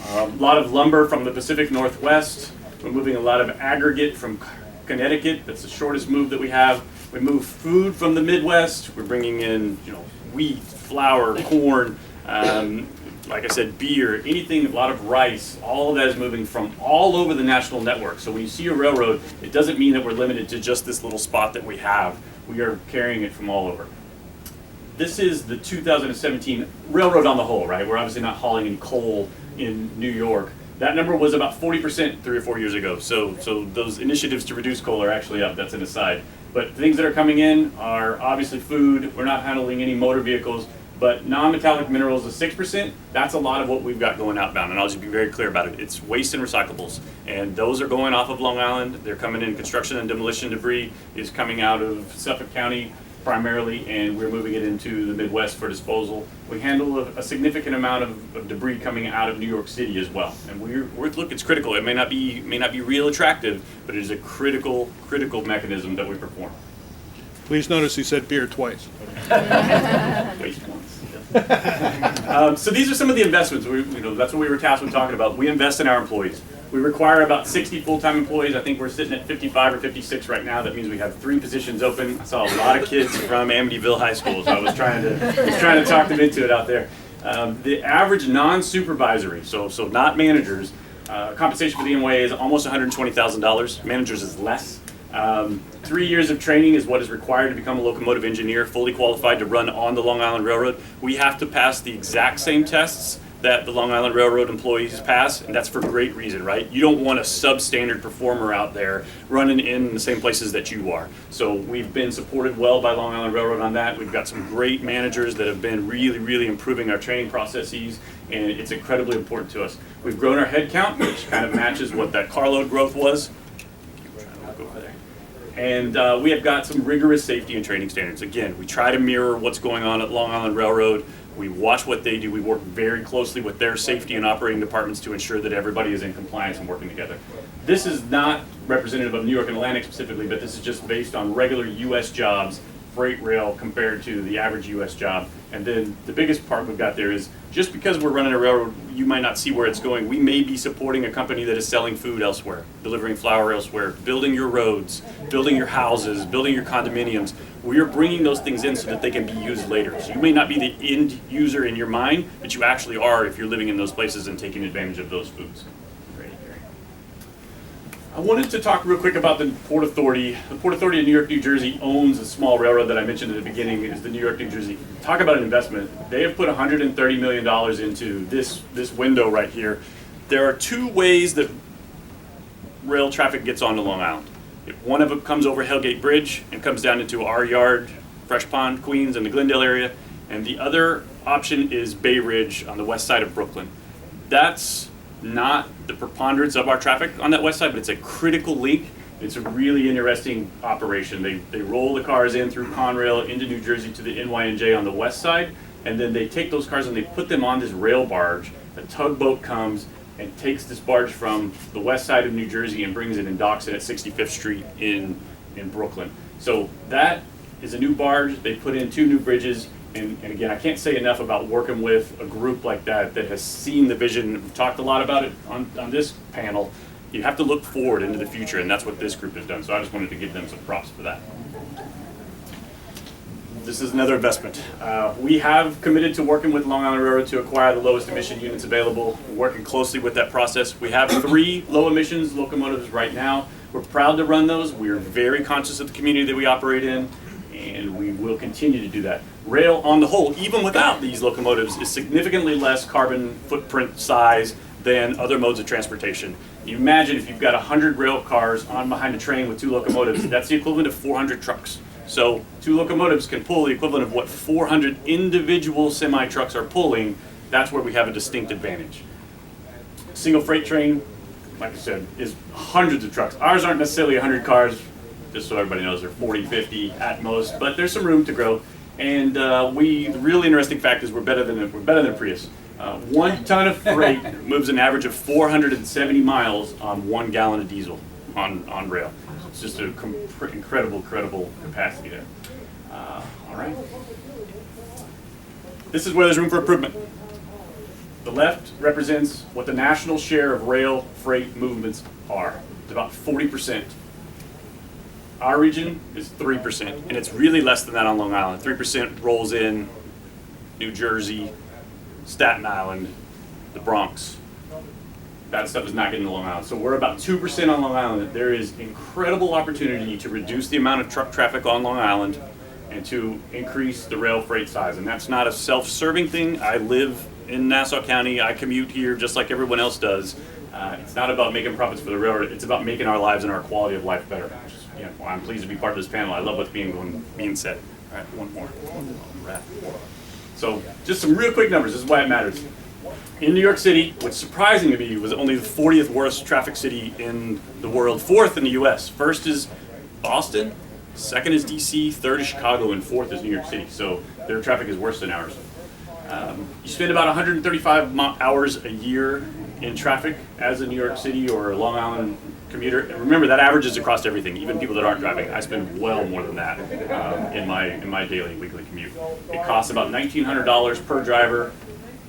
a lot of lumber from the Pacific Northwest. We're moving a lot of aggregate from Connecticut. That's the shortest move that we have. We move food from the Midwest. We're bringing in, wheat, flour, corn, like I said, beer, anything, a lot of rice, all of that is moving from all over the national network. So when you see a railroad, it doesn't mean that we're limited to just this little spot that we have. We are carrying it from all over. This is the 2017 railroad on the whole, right? We're obviously not hauling any coal in New York. That number was about 40% 3 or 4 years ago. So those initiatives to reduce coal are actually up, that's an aside. But things that are coming in are obviously food. We're not handling any motor vehicles. But non-metallic minerals is 6%. That's a lot of what we've got going outbound, and I'll just be very clear about it. It's waste and recyclables, and those are going off of Long Island. They're coming in. Construction and demolition debris is coming out of Suffolk County primarily, and we're moving it into the Midwest for disposal. We handle a significant amount of debris coming out of New York City as well, and look, it's critical. It may not be real attractive, but it is a critical mechanism that we perform.
Please notice he said beer twice.
Waste once. So these are some of the investments. That's what we were tasked with talking about. We invest in our employees. We require about 60 full-time employees. I think we're sitting at 55 or 56 right now. That means we have 3 positions open. I saw a lot of kids from Amityville High School, so I was trying to talk them into it out there. The average non-supervisory, so not managers, compensation for the NYA is almost $120,000. Managers is less. 3 years of training is what is required to become a locomotive engineer, fully qualified to run on the Long Island Railroad. We have to pass the exact same tests that the Long Island Railroad employees pass, and that's for great reason, right? You don't want a substandard performer out there running in the same places that you are. So we've been supported well by Long Island Railroad on that. We've got some great managers that have been really improving our training processes, and it's incredibly important to us. We've grown our head count, which kind of matches what that carload growth was. And we have got some rigorous safety and training standards. Again, we try to mirror what's going on at Long Island Railroad. We watch what they do. We work very closely with their safety and operating departments to ensure that everybody is in compliance and working together. This is not representative of New York and Atlantic specifically, but this is just based on regular U.S. jobs, freight rail compared to the average U.S. job. And then the biggest part we've got there is just because we're running a railroad, you might not see where it's going. We may be supporting a company that is selling food elsewhere, delivering flour elsewhere, building your roads, building your houses, building your condominiums. We are bringing those things in so that they can be used later. So you may not be the end user in your mind, but you actually are if you're living in those places and taking advantage of those foods. I wanted to talk real quick about the Port Authority. The Port Authority of New York, New Jersey owns a small railroad that I mentioned at the beginning, is the New York, New Jersey. Talk about an investment. They have put $130 million into this window right here. There are 2 ways that rail traffic gets onto Long Island. One of them comes over Hellgate Bridge and comes down into our yard, Fresh Pond, Queens, and the Glendale area. And the other option is Bay Ridge on the west side of Brooklyn. That's not the preponderance of our traffic on that west side, but it's a critical link. It's a really interesting operation. They roll the cars in through Conrail into New Jersey to the NYNJ on the west side, and then they take those cars and they put them on this rail barge. A tugboat comes and takes this barge from the west side of New Jersey and brings it and docks it at 65th Street in Brooklyn. So that is a new barge. They put in 2 new bridges. And again, I can't say enough about working with a group like that has seen the vision. We've talked a lot about it on this panel. You have to look forward into the future, and that's what this group has done. So I just wanted to give them some props for that. this is another investment. We have committed to working with Long Island Railroad to acquire the lowest emission units available. We're working closely with that process. We have 3 low emissions locomotives right now. We're proud to run those. We're very conscious of the community that we operate in, and we will continue to do that. Rail on the whole, even without these locomotives, is significantly less carbon footprint size than other modes of transportation. You imagine if you've got 100 rail cars on behind a train with 2 locomotives, that's the equivalent of 400 trucks. So 2 locomotives can pull the equivalent of what 400 individual semi-trucks are pulling. That's where we have a distinct advantage. Single freight train, like I said, is hundreds of trucks. Ours aren't necessarily 100 cars, just so everybody knows, they're 40, 50 at most, but there's some room to grow. And the really interesting fact is we're better than a Prius. 1 ton of freight moves an average of 470 miles on 1 gallon of diesel on rail. It's just an incredible capacity there. All right. This is where there's room for improvement. The left represents what the national share of rail freight movements are. It's about 40%. Our region is 3%, and it's really less than that on Long Island. 3% rolls in New Jersey, Staten Island, the Bronx. That stuff is not getting to Long Island. So we're about 2% on Long Island. There is incredible opportunity to reduce the amount of truck traffic on Long Island and to increase the rail freight size. And that's not a self-serving thing. I live in Nassau County. I commute here just like everyone else does. It's not about making profits for the railroad. It's about making our lives and our quality of life better. Which is, well, I'm pleased to be part of this panel. I love what's being said. All right, one more. So just some real quick numbers. This is why it matters. In New York City, which surprising to me was only the 40th worst traffic city in the world, 4th in the US. First is Boston, 2nd is DC, 3rd is Chicago, and 4th is New York City. So their traffic is worse than ours. You spend about 135 hours a year in traffic as a New York City or a Long Island commuter. And remember, that averages across everything, even people that aren't driving. I spend well more than that in my daily, weekly commute. It costs about $1,900 per driver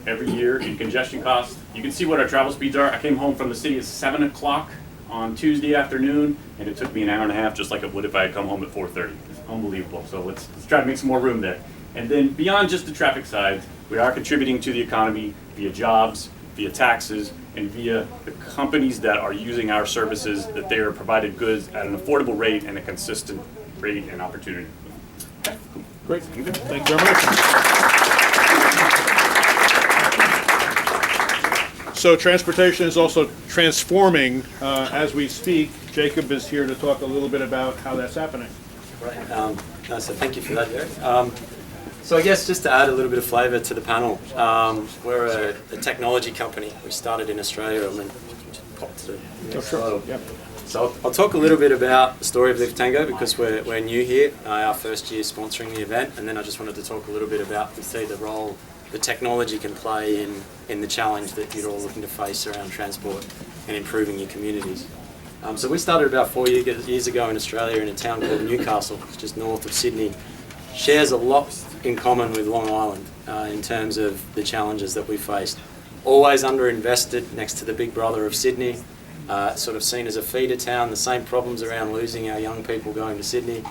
every year in congestion costs. You can see what our travel speeds are. I came home from the city at 7 o'clock on Tuesday afternoon, and it took me an hour and a half, just like it would if I had come home at 4:30. It's unbelievable. So let's try to make some more room there. And then beyond just the traffic side, we are contributing to the economy via jobs, via taxes, and via the companies that are using our services, that they are provided goods at an affordable rate and a consistent rate and opportunity. Okay, cool.
Great. Thank you very much. So transportation is also transforming as we speak. Jacob is here to talk a little bit about how that's happening.
Right. So thank you for that, Derek. So I guess just to add a little bit of flavour to the panel, we're a technology company. We started in Australia and then popped to the next slide.
Yeah.
So I'll talk a little bit about the story of Live Tango because we're new here, our first year sponsoring the event, and then I just wanted to talk a little bit about the role the technology can play in the challenge that you're all looking to face around transport and improving your communities. So we started about 4 years ago in Australia in a town called Newcastle, just north of Sydney. Shares a lot in common with Long Island in terms of the challenges that we faced. Always underinvested next to the big brother of Sydney, sort of seen as a feeder town, the same problems around losing our young people going to Sydney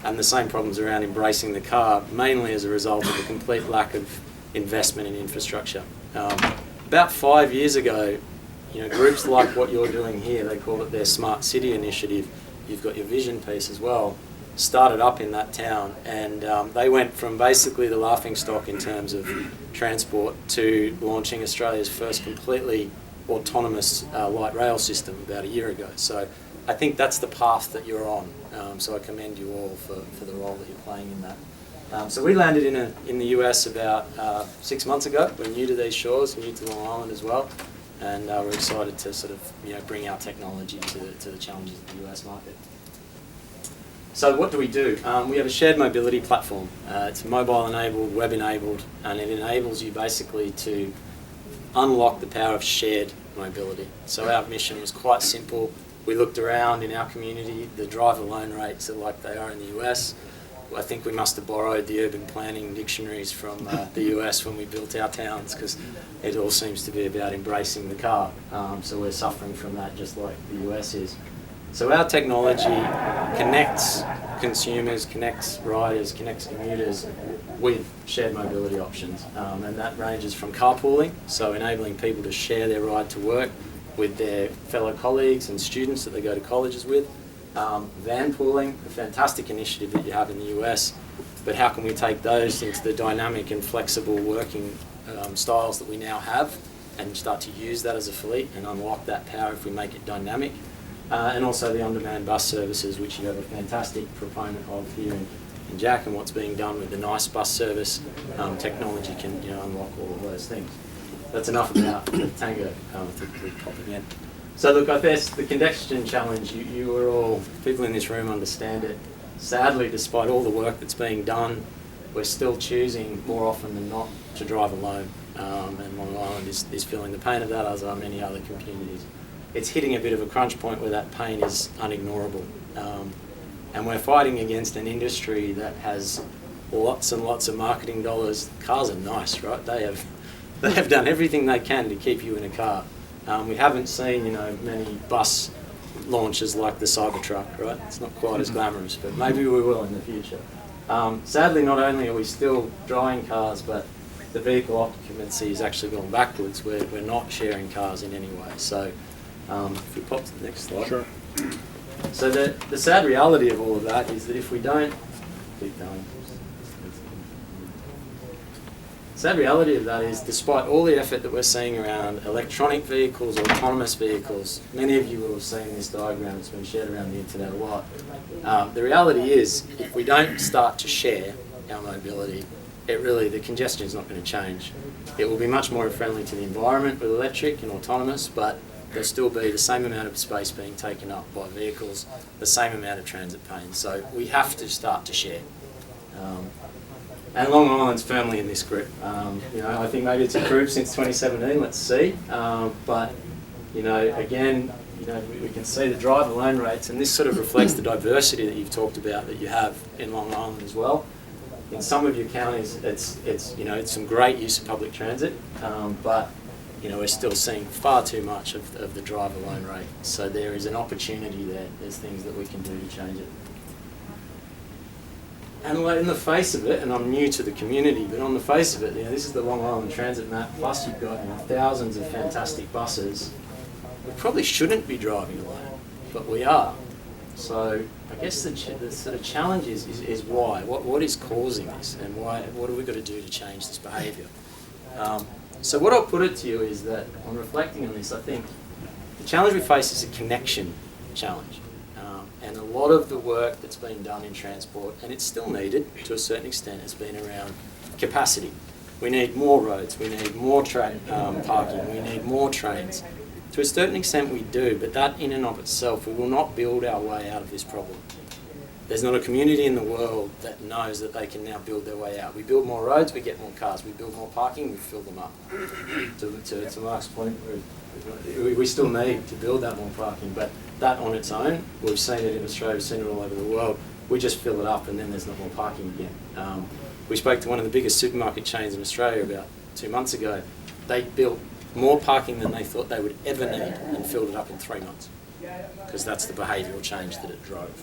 and the same problems around embracing the car, mainly as a result of a complete lack of investment in infrastructure. About 5 years ago, groups like what you're doing here, they call it their Smart City Initiative, you've got your vision piece as well, started up in that town, and they went from basically the laughingstock in terms of transport to launching Australia's first completely autonomous light rail system about a year ago. So I think that's the path that you're on. So I commend you all for the role that you're playing in that. So we landed in the US about 6 months ago. We're new to these shores, new to Long Island as well, and we're excited to sort of bring our technology to the challenges of the US market. So what do? We have a shared mobility platform. It's mobile enabled, web enabled, and it enables you basically to unlock the power of shared mobility. So our mission was quite simple. We looked around in our community, the driver loan rates are like they are in the US. I think we must have borrowed the urban planning dictionaries from the US when we built our towns, because it all seems to be about embracing the car. So we're suffering from that just like the US is. So our technology connects consumers, connects riders, connects commuters with shared mobility options. And that ranges from carpooling, so enabling people to share their ride to work with their fellow colleagues and students that they go to colleges with. Van pooling, a fantastic initiative that you have in the US, but how can we take those into the dynamic and flexible working styles that we now have and start to use that as a fleet and unlock that power if we make it dynamic. And also the on-demand bus services, which you have a fantastic proponent of here in Jack, and what's being done with the NICE bus service. Technology can unlock all of those things. That's enough about Tango popping in. So look, I guess the congestion challenge, you are all, people in this room understand it. Sadly, despite all the work that's being done, we're still choosing more often than not to drive alone. And Long Island is feeling the pain of that, as are many other communities. It's hitting a bit of a crunch point where that pain is unignorable. And we're fighting against an industry that has lots and lots of marketing dollars. Cars are nice, right? They have done everything they can to keep you in a car. We haven't seen, many bus launches like the Cybertruck, right? It's not quite as glamorous, but maybe we will in the future. Sadly, not only are we still driving cars, but the vehicle occupancy is actually going backwards. We're not sharing cars in any way. So if we pop to the next slide.
Sure.
So the sad reality of all of that is that if we don't keep going, sad reality of that is, despite all the effort that we're seeing around electronic vehicles, autonomous vehicles, many of you will have seen this diagram, it's been shared around the internet a lot. The reality is, if we don't start to share our mobility, the congestion is not going to change. It will be much more friendly to the environment with electric and autonomous, but there'll still be the same amount of space being taken up by vehicles, the same amount of transit pain. So we have to start to share. And Long Island's firmly in this group. I think maybe it's improved since 2017, let's see. But again, we can see the drive alone rates, and this sort of reflects the diversity that you've talked about that you have in Long Island as well. In some of your counties, it's some great use of public transit, but we're still seeing far too much of the drive alone rate. So there is an opportunity there. There's things that we can do to change it. And in the face of it, and I'm new to the community, but on the face of it, this is the Long Island Transit map, plus you've got thousands of fantastic buses. We probably shouldn't be driving alone, but we are. So I guess the sort of challenge is why? What is causing this, and why? What have we got to do to change this behaviour? So what I'll put it to you is that, on reflecting on this, I think the challenge we face is a connection challenge. And a lot of the work that's been done in transport, and it's still needed to a certain extent, has been around capacity. We need more roads, we need more parking, we need more trains. To a certain extent we do, but that in and of itself, we will not build our way out of this problem. There's not a community in the world that knows that they can now build their way out. We build more roads, we get more cars. We build more parking, we fill them up. To Mark's point, we still need to build that more parking, but that on its own, we've seen it in Australia, we've seen it all over the world, we just fill it up and then there's not more parking again. We spoke to one of the biggest supermarket chains in Australia about 2 months ago. They built more parking than they thought they would ever need and filled it up in 3 months, because that's the behavioural change that it drove.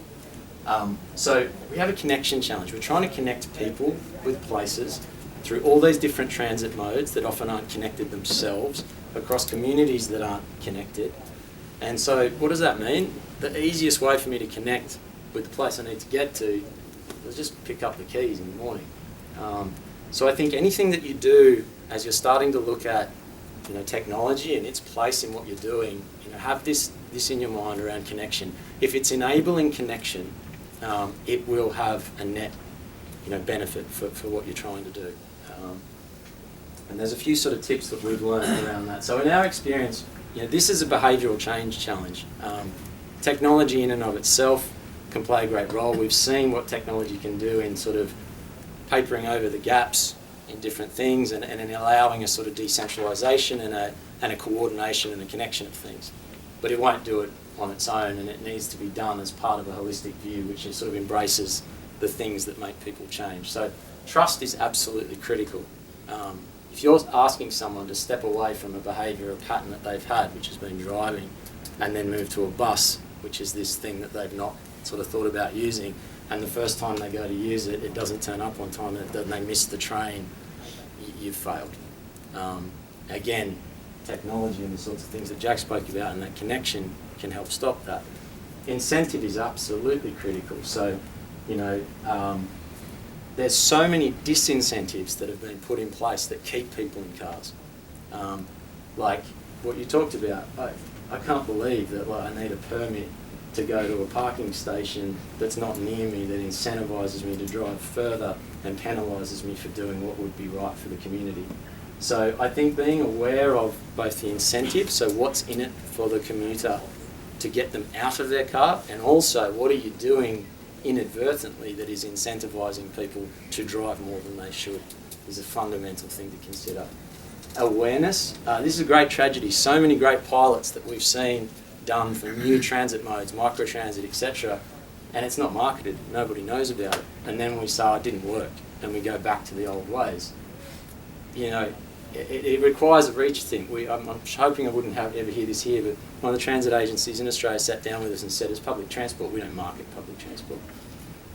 So we have a connection challenge. We're trying to connect people with places through all these different transit modes that often aren't connected themselves, across communities that aren't connected. And so what does that mean? The easiest way for me to connect with the place I need to get to is just pick up the keys in the morning. So I think anything that you do as you're starting to look at technology and its place in what you're doing, have this in your mind around connection. If it's enabling connection, it will have a net benefit for what you're trying to do. And there's a few sort of tips that we've learned around that. So in our experience, this is a behavioural change challenge. Technology in and of itself can play a great role. We've seen what technology can do in sort of papering over the gaps in different things and allowing a sort of decentralisation and a coordination and a connection of things. But it won't do it on its own, and it needs to be done as part of a holistic view which sort of embraces the things that make people change. So trust is absolutely critical. If you're asking someone to step away from a behaviour or pattern that they've had, which has been driving, and then move to a bus, which is this thing that they've not sort of thought about using. And the first time they go to use it, it doesn't turn up on time, and they miss the train, you've failed. Again, technology and the sorts of things that Jack spoke about and that connection can help stop that. Incentive is absolutely critical. So, you know, there's so many disincentives that have been put in place that keep people in cars. Like what you talked about, I can't believe that I need a permit to go to a parking station that's not near me, that incentivises me to drive further and penalises me for doing what would be right for the community. So I think being aware of both the incentive, so what's in it for the commuter to get them out of their car, and also what are you doing inadvertently that is incentivising people to drive more than they should, is a fundamental thing to consider. Awareness, this is a great tragedy. So many great pilots that we've seen done for new transit modes, microtransit, etc., and it's not marketed, nobody knows about it, and then we say it didn't work and we go back to the old ways. You know, it requires a reach thing. I'm hoping I wouldn't ever hear this here, but one of the transit agencies in Australia sat down with us and said, as public transport, we don't market public transport.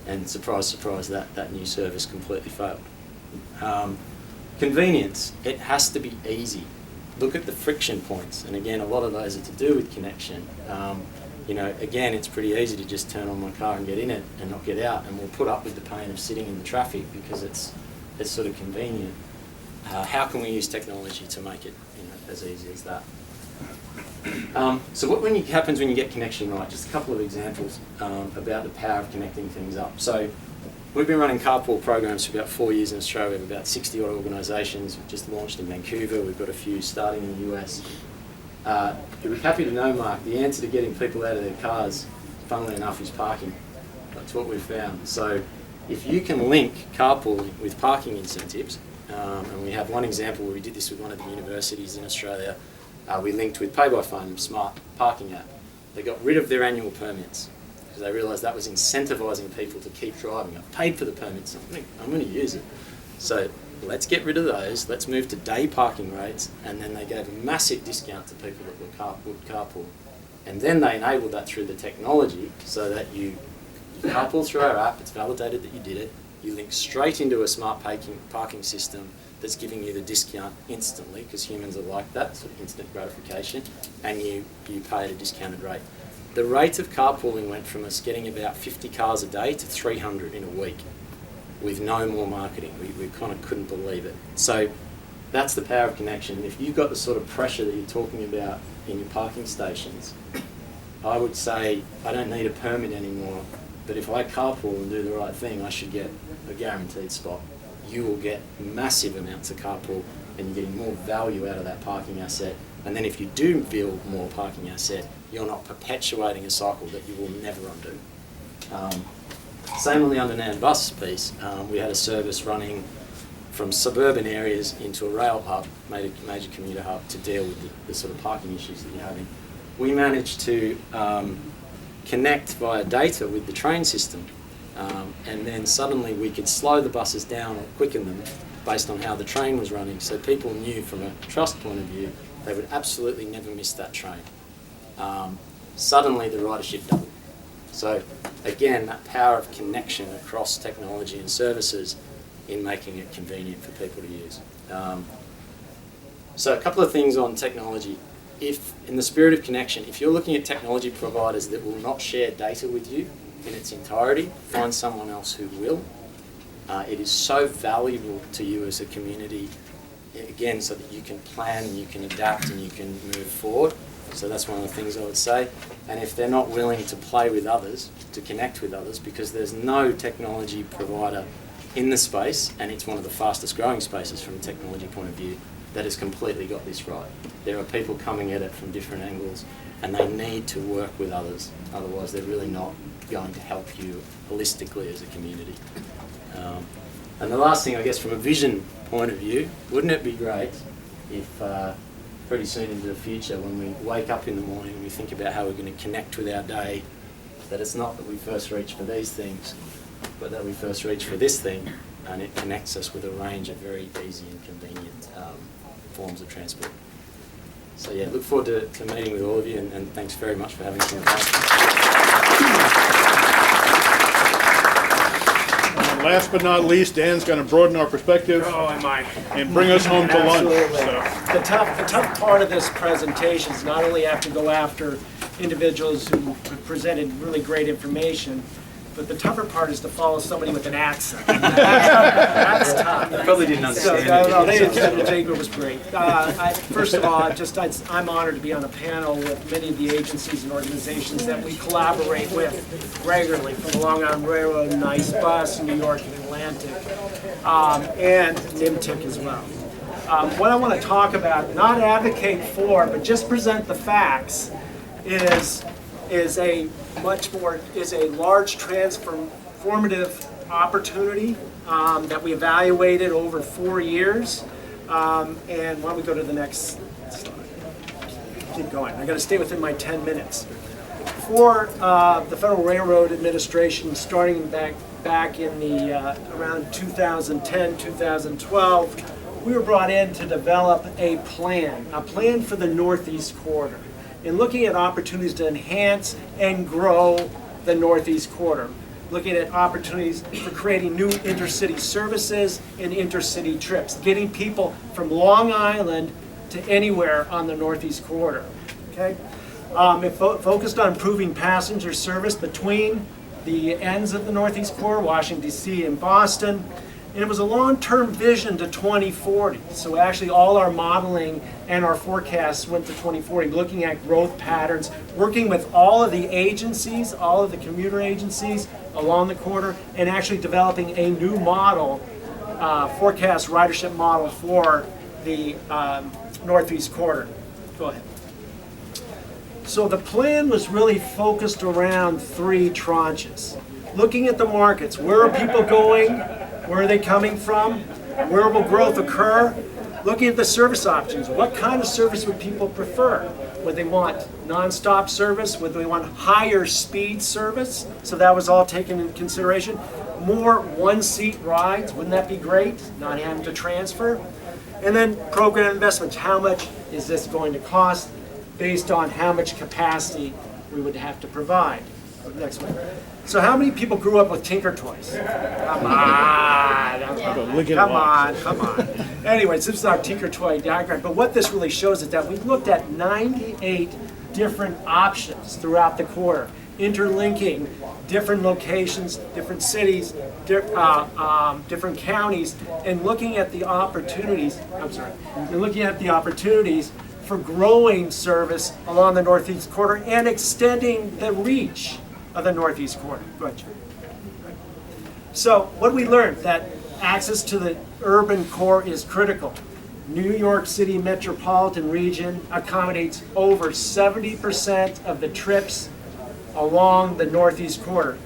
And surprise, surprise, that new service completely failed. Convenience, it has to be easy. Look at the friction points, and again, a lot of those are to do with connection. You know, again, it's pretty easy to just turn on my car and get in it and not get out, and we'll put up with the pain of sitting in the traffic because it's sort of convenient. How can we use technology to make it, you know, as easy as that? So what happens when you get connection right? Just a couple of examples about the power of connecting things up. So we've been running carpool programs for about 4 years in Australia. We have about 60 odd organisations. We've just launched in Vancouver. We've got a few starting in the US. You'll be happy to know, Mark, the answer to getting people out of their cars, funnily enough, is parking. That's what we've found. So if you can link carpooling with parking incentives, and we have one example where we did this with one of the universities in Australia. We linked with Pay by Phone, smart parking app. They got rid of their annual permits because they realised that was incentivising people to keep driving. I've paid for the permits, I'm going to use it. So let's get rid of those. Let's move to day parking rates, and then they gave a massive discount to people that would carpool. And then they enabled that through the technology so that you carpool through our app. It's validated that you did it. You link straight into a smart parking system that's giving you the discount instantly, because humans are like that, sort of instant gratification, and you pay at a discounted rate. The rate of carpooling went from us getting about 50 cars a day to 300 in a week with no more marketing. We kind of couldn't believe it. So that's the power of connection. If you've got the sort of pressure that you're talking about in your parking stations, I would say I don't need a permit anymore, but if I carpool and do the right thing, I should get a guaranteed spot. You will get massive amounts of carpool, and you're getting more value out of that parking asset. And then if you do build more parking asset, you're not perpetuating a cycle that you will never undo. Same on the underground bus piece. We had a service running from suburban areas into a rail hub, major commuter hub, to deal with the sort of parking issues that you're having. We managed to connect via data with the train system. And then suddenly we could slow the buses down or quicken them based on how the train was running, so people knew from a trust point of view they would absolutely never miss that train. Suddenly the ridership doubled. So again, that power of connection across technology and services in making it convenient for people to use. So a couple of things on technology. If, in the spirit of connection, if you're looking at technology providers that will not share data with you in its entirety, find someone else who will. It is so valuable to you as a community, again, so that you can plan and you can adapt and you can move forward. So that's one of the things I would say. And if they're not willing to play with others, to connect with others, because there's no technology provider in the space, and it's one of the fastest growing spaces from a technology point of view, that has completely got this right. There are people coming at it from different angles, and they need to work with others. Otherwise, they're really not going to help you holistically as a community. And the last thing, I guess, from a vision point of view, wouldn't it be great if pretty soon into the future, when we wake up in the morning and we think about how we're going to connect with our day, that it's not that we first reach for these things, but that we first reach for this thing, and it connects us with a range of very easy and convenient forms of transport. So yeah, look forward to meeting with all of you, and thanks very much for having us on the panel.
And last but not least, Dan's going to broaden our perspective
Oh, am I?
and bring us home to lunch.
Absolutely.
So,
The tough part of this presentation is not only have to go after individuals who presented really great information, but the tougher part is to follow somebody with an accent. That's tough.
Probably didn't
So,
understand
no,
it.
it was great. First of all, I'm honored to be on a panel with many of the agencies and organizations that we collaborate with regularly, from the Long Island Railroad, Nice Bus, New York and Atlantic, and NIMTIC as well. What I want to talk about, not advocate for, but just present the facts, is a large transformative opportunity that we evaluated over 4 years. And why don't we go to the next slide? Keep going. I got to stay within my 10 minutes. For the Federal Railroad Administration, starting back in the around 2010, 2012, we were brought in to develop a plan for the Northeast Corridor, and looking at opportunities to enhance and grow the Northeast Corridor, looking at opportunities for creating new intercity services and intercity trips, getting people from Long Island to anywhere on the Northeast Corridor. Okay? It focused on improving passenger service between the ends of the Northeast Corridor, Washington, D.C. and Boston. And it was a long-term vision to 2040. So actually all our modeling and our forecasts went to 2040, looking at growth patterns, working with all of the agencies, all of the commuter agencies along the corridor, and actually developing a new model, forecast ridership model for the Northeast Corridor. Go ahead. So the plan was really focused around 3 tranches. Looking at the markets, where are people going? Where are they coming from? Where will growth occur? Looking at the service options, what kind of service would people prefer? Would they want nonstop service? Would they want higher speed service? So that was all taken into consideration. More one-seat rides, wouldn't that be great? Not having to transfer. And then program investments, how much is this going to cost based on how much capacity we would have to provide? Next one. So how many people grew up with Tinker Toys? Come on. Anyways, this is our Tinker Toy diagram. But what this really shows is that we've looked at 98 different options throughout the corridor, interlinking different locations, different cities, different counties, and looking at the opportunities. For growing service along the Northeast Corridor and extending the reach of the Northeast Corridor. Go ahead, Jerry. So what we learned, that access to the urban core is critical. New York City metropolitan region accommodates over 70% of the trips along the Northeast Corridor,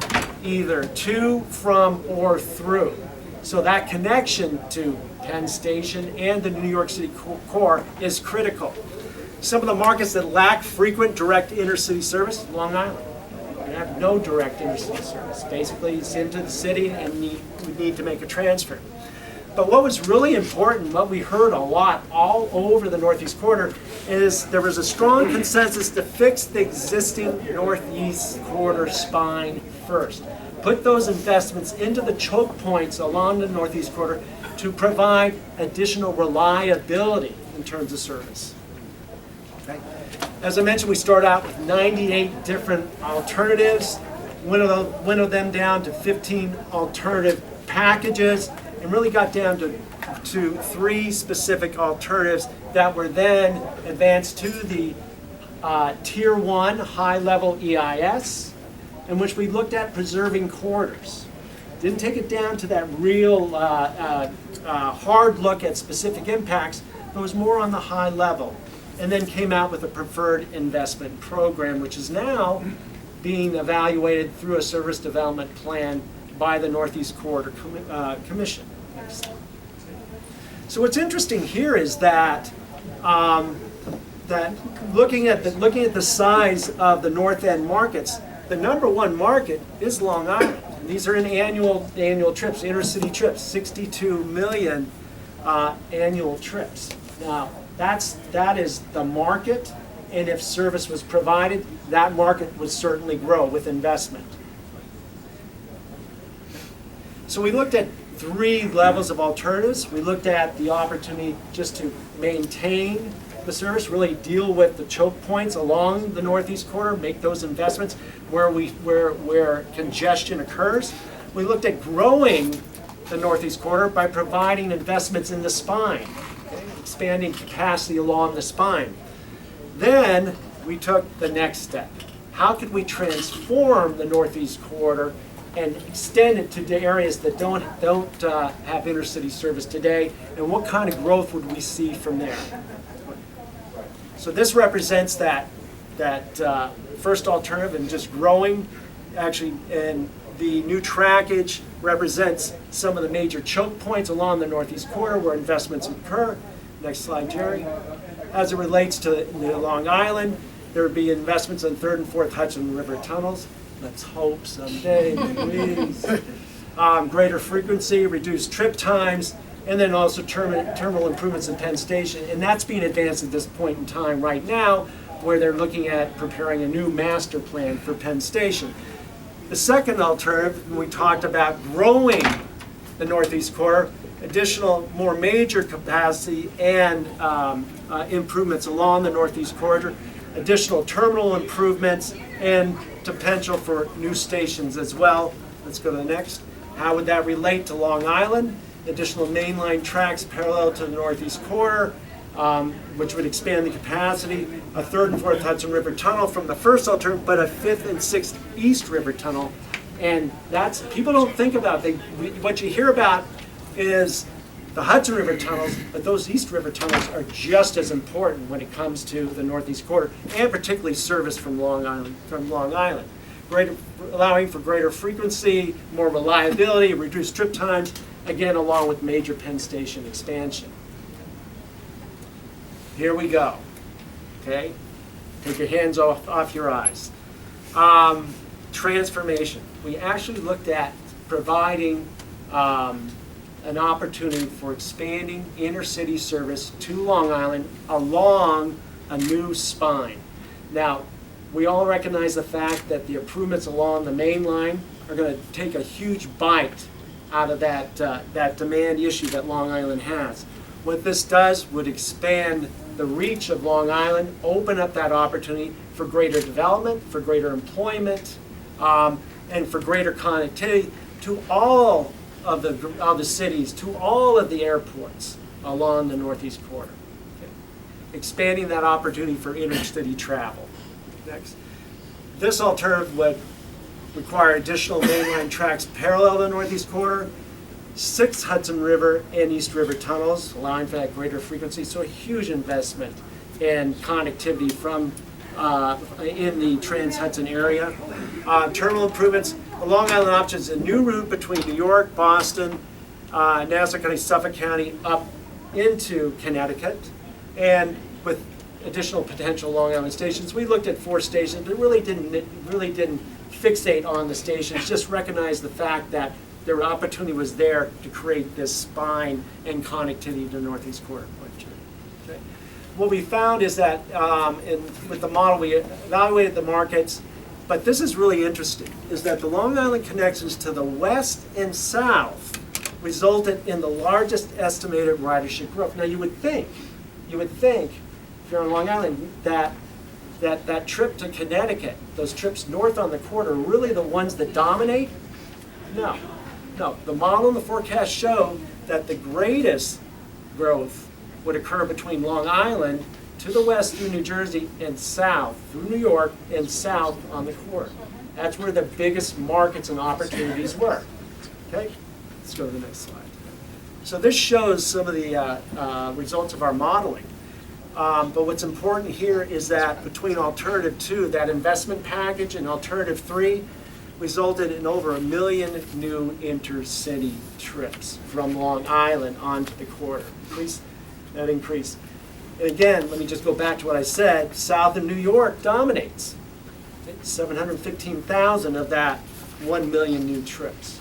either to, from, or through. So that connection to Penn Station and the New York City core is critical. Some of the markets that lack frequent direct intercity service, Long Island. We have no direct intercity service. Basically, it's into the city and we need to make a transfer. But what was really important, what we heard a lot all over the Northeast Corridor, is there was a strong consensus to fix the existing Northeast Corridor spine first. Put those investments into the choke points along the Northeast Corridor to provide additional reliability in terms of service. Okay. As I mentioned, we start out with 98 different alternatives, winnowed them down to 15 alternative packages, and really got down to 3 specific alternatives that were then advanced to the Tier 1 high-level EIS, in which we looked at preserving corridors. Didn't take it down to that real hard look at specific impacts, but was more on the high level. And then came out with a preferred investment program, which is now being evaluated through a service development plan by the Northeast Corridor Commission. Next. So what's interesting here is that looking at the size of the North End markets, the number 1 market is Long Island. And these are in annual trips, intercity trips, 62 million annual trips. Now, that is the market, and if service was provided, that market would certainly grow with investment. So we looked at 3 levels of alternatives. We looked at the opportunity just to maintain the service, really deal with the choke points along the northeast corridor, make those investments where congestion occurs. We looked at growing the northeast corridor by providing investments in the spine, okay, expanding capacity along the spine. Then we took the next step. How could we transform the northeast corridor and extend it to the areas that don't have intercity service today, and what kind of growth would we see from there? So this represents that first alternative and just growing, actually, and the new trackage represents some of the major choke points along the northeast corridor where investments occur. Next slide, Jerry. As it relates to the Long Island, there would be investments in 3rd and 4th Hudson River tunnels. Let's hope someday, please. Greater frequency, reduced trip times, and then also terminal improvements in Penn Station. And that's being advanced at this point in time right now, where they're looking at preparing a new master plan for Penn Station. The second alternative, when we talked about growing the northeast corridor, additional, more major capacity and improvements along the northeast corridor, additional terminal improvements, and potential for new stations as well. Let's go to the next. How would that relate to Long Island? Additional mainline tracks parallel to the northeast corridor, which would expand the capacity. A 3rd and 4th Hudson River tunnel from the first alternative, but a 5th and 6th East River tunnel. And that's, people don't think about it. What you hear about is the Hudson River tunnels, but those East River tunnels are just as important when it comes to the northeast corridor, and particularly service from Long Island. Allowing for greater frequency, more reliability, reduced trip times, again, along with major Penn Station expansion. Here we go. Okay? Take your hands off your eyes. Transformation. We actually looked at providing an opportunity for expanding intercity service to Long Island along a new spine. Now, we all recognize the fact that the improvements along the main line are going to take a huge bite out of that demand issue that Long Island has. What this does would expand the reach of Long Island, open up that opportunity for greater development, for greater employment, and for greater connectivity to all of the cities, to all of the airports along the northeast corridor. Okay. Expanding that opportunity for intercity travel. Next. This alternative would require additional mainline tracks parallel to the northeast corridor, 6 Hudson River and East River tunnels, allowing for that greater frequency. So a huge investment in connectivity from in the Trans-Hudson area. Terminal improvements. The Long Island options a new route between New York, Boston, Nassau County, Suffolk County, up into Connecticut, and with additional potential Long Island stations. We looked at 4 stations, but really didn't fixate on the stations. Just recognized the fact that the opportunity was there to create this spine and connectivity to the northeast corridor. Okay. What we found is that with the model, we evaluated the markets, but this is really interesting, is that the Long Island connections to the west and south resulted in the largest estimated ridership growth. Now you would think, if you're on Long Island, that trip to Connecticut, those trips north on the corridor, are really the ones that dominate? No. The model and the forecast show that the greatest growth would occur between Long Island to the west through New Jersey and south through New York and south on the corridor. That's where the biggest markets and opportunities were. Okay, let's go to the next slide. So this shows some of the results of our modeling. But what's important here is that between Alternative 2, that investment package, and Alternative 3, resulted in over 1 million new intercity trips from Long Island onto the corridor. That increase. And again, let me just go back to what I said. South of New York dominates. 715,000 of that 1 million new trips.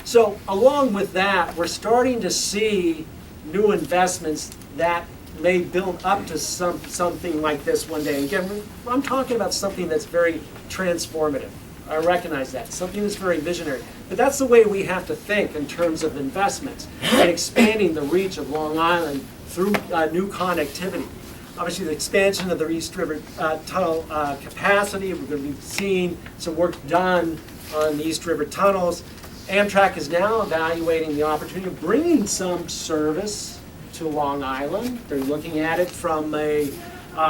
So along with that, we're starting to see new investments that may build up to something like this one day. Again, I'm talking about something that's very transformative. I recognize that, something that's very visionary. But that's the way we have to think in terms of investments and expanding the reach of Long Island through new connectivity. Obviously, the expansion of the East River Tunnel capacity, we're going to be seeing some work done on the East River tunnels. Amtrak is now evaluating the opportunity of bringing some service to Long Island. They're looking at it from a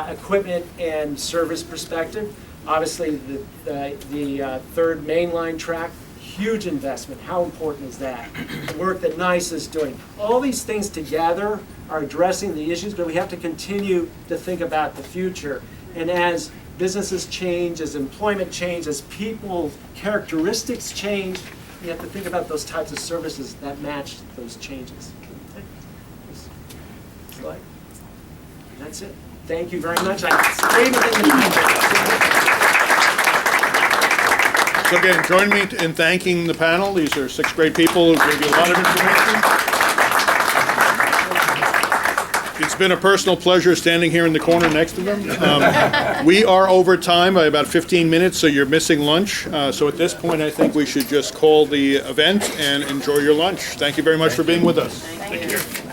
equipment and service perspective. Obviously, the third main line track, huge investment. How important is that? The work that NICE is doing. All these things together are addressing the issues, but we have to continue to think about the future. And as businesses change, as employment changes, as people characteristics change, we have to think about those types of services that match those changes. Slide. That's it. Thank you very much. I stayed within the time.
So again, join me in thanking the panel. These are 6th grade people who gave you a lot of information. It's been a personal pleasure standing here in the corner next to them. We are over time by about 15 minutes, so you're missing lunch. So at this point, I think we should just call the event and enjoy your lunch. Thank you very much for being with us.
Thank you.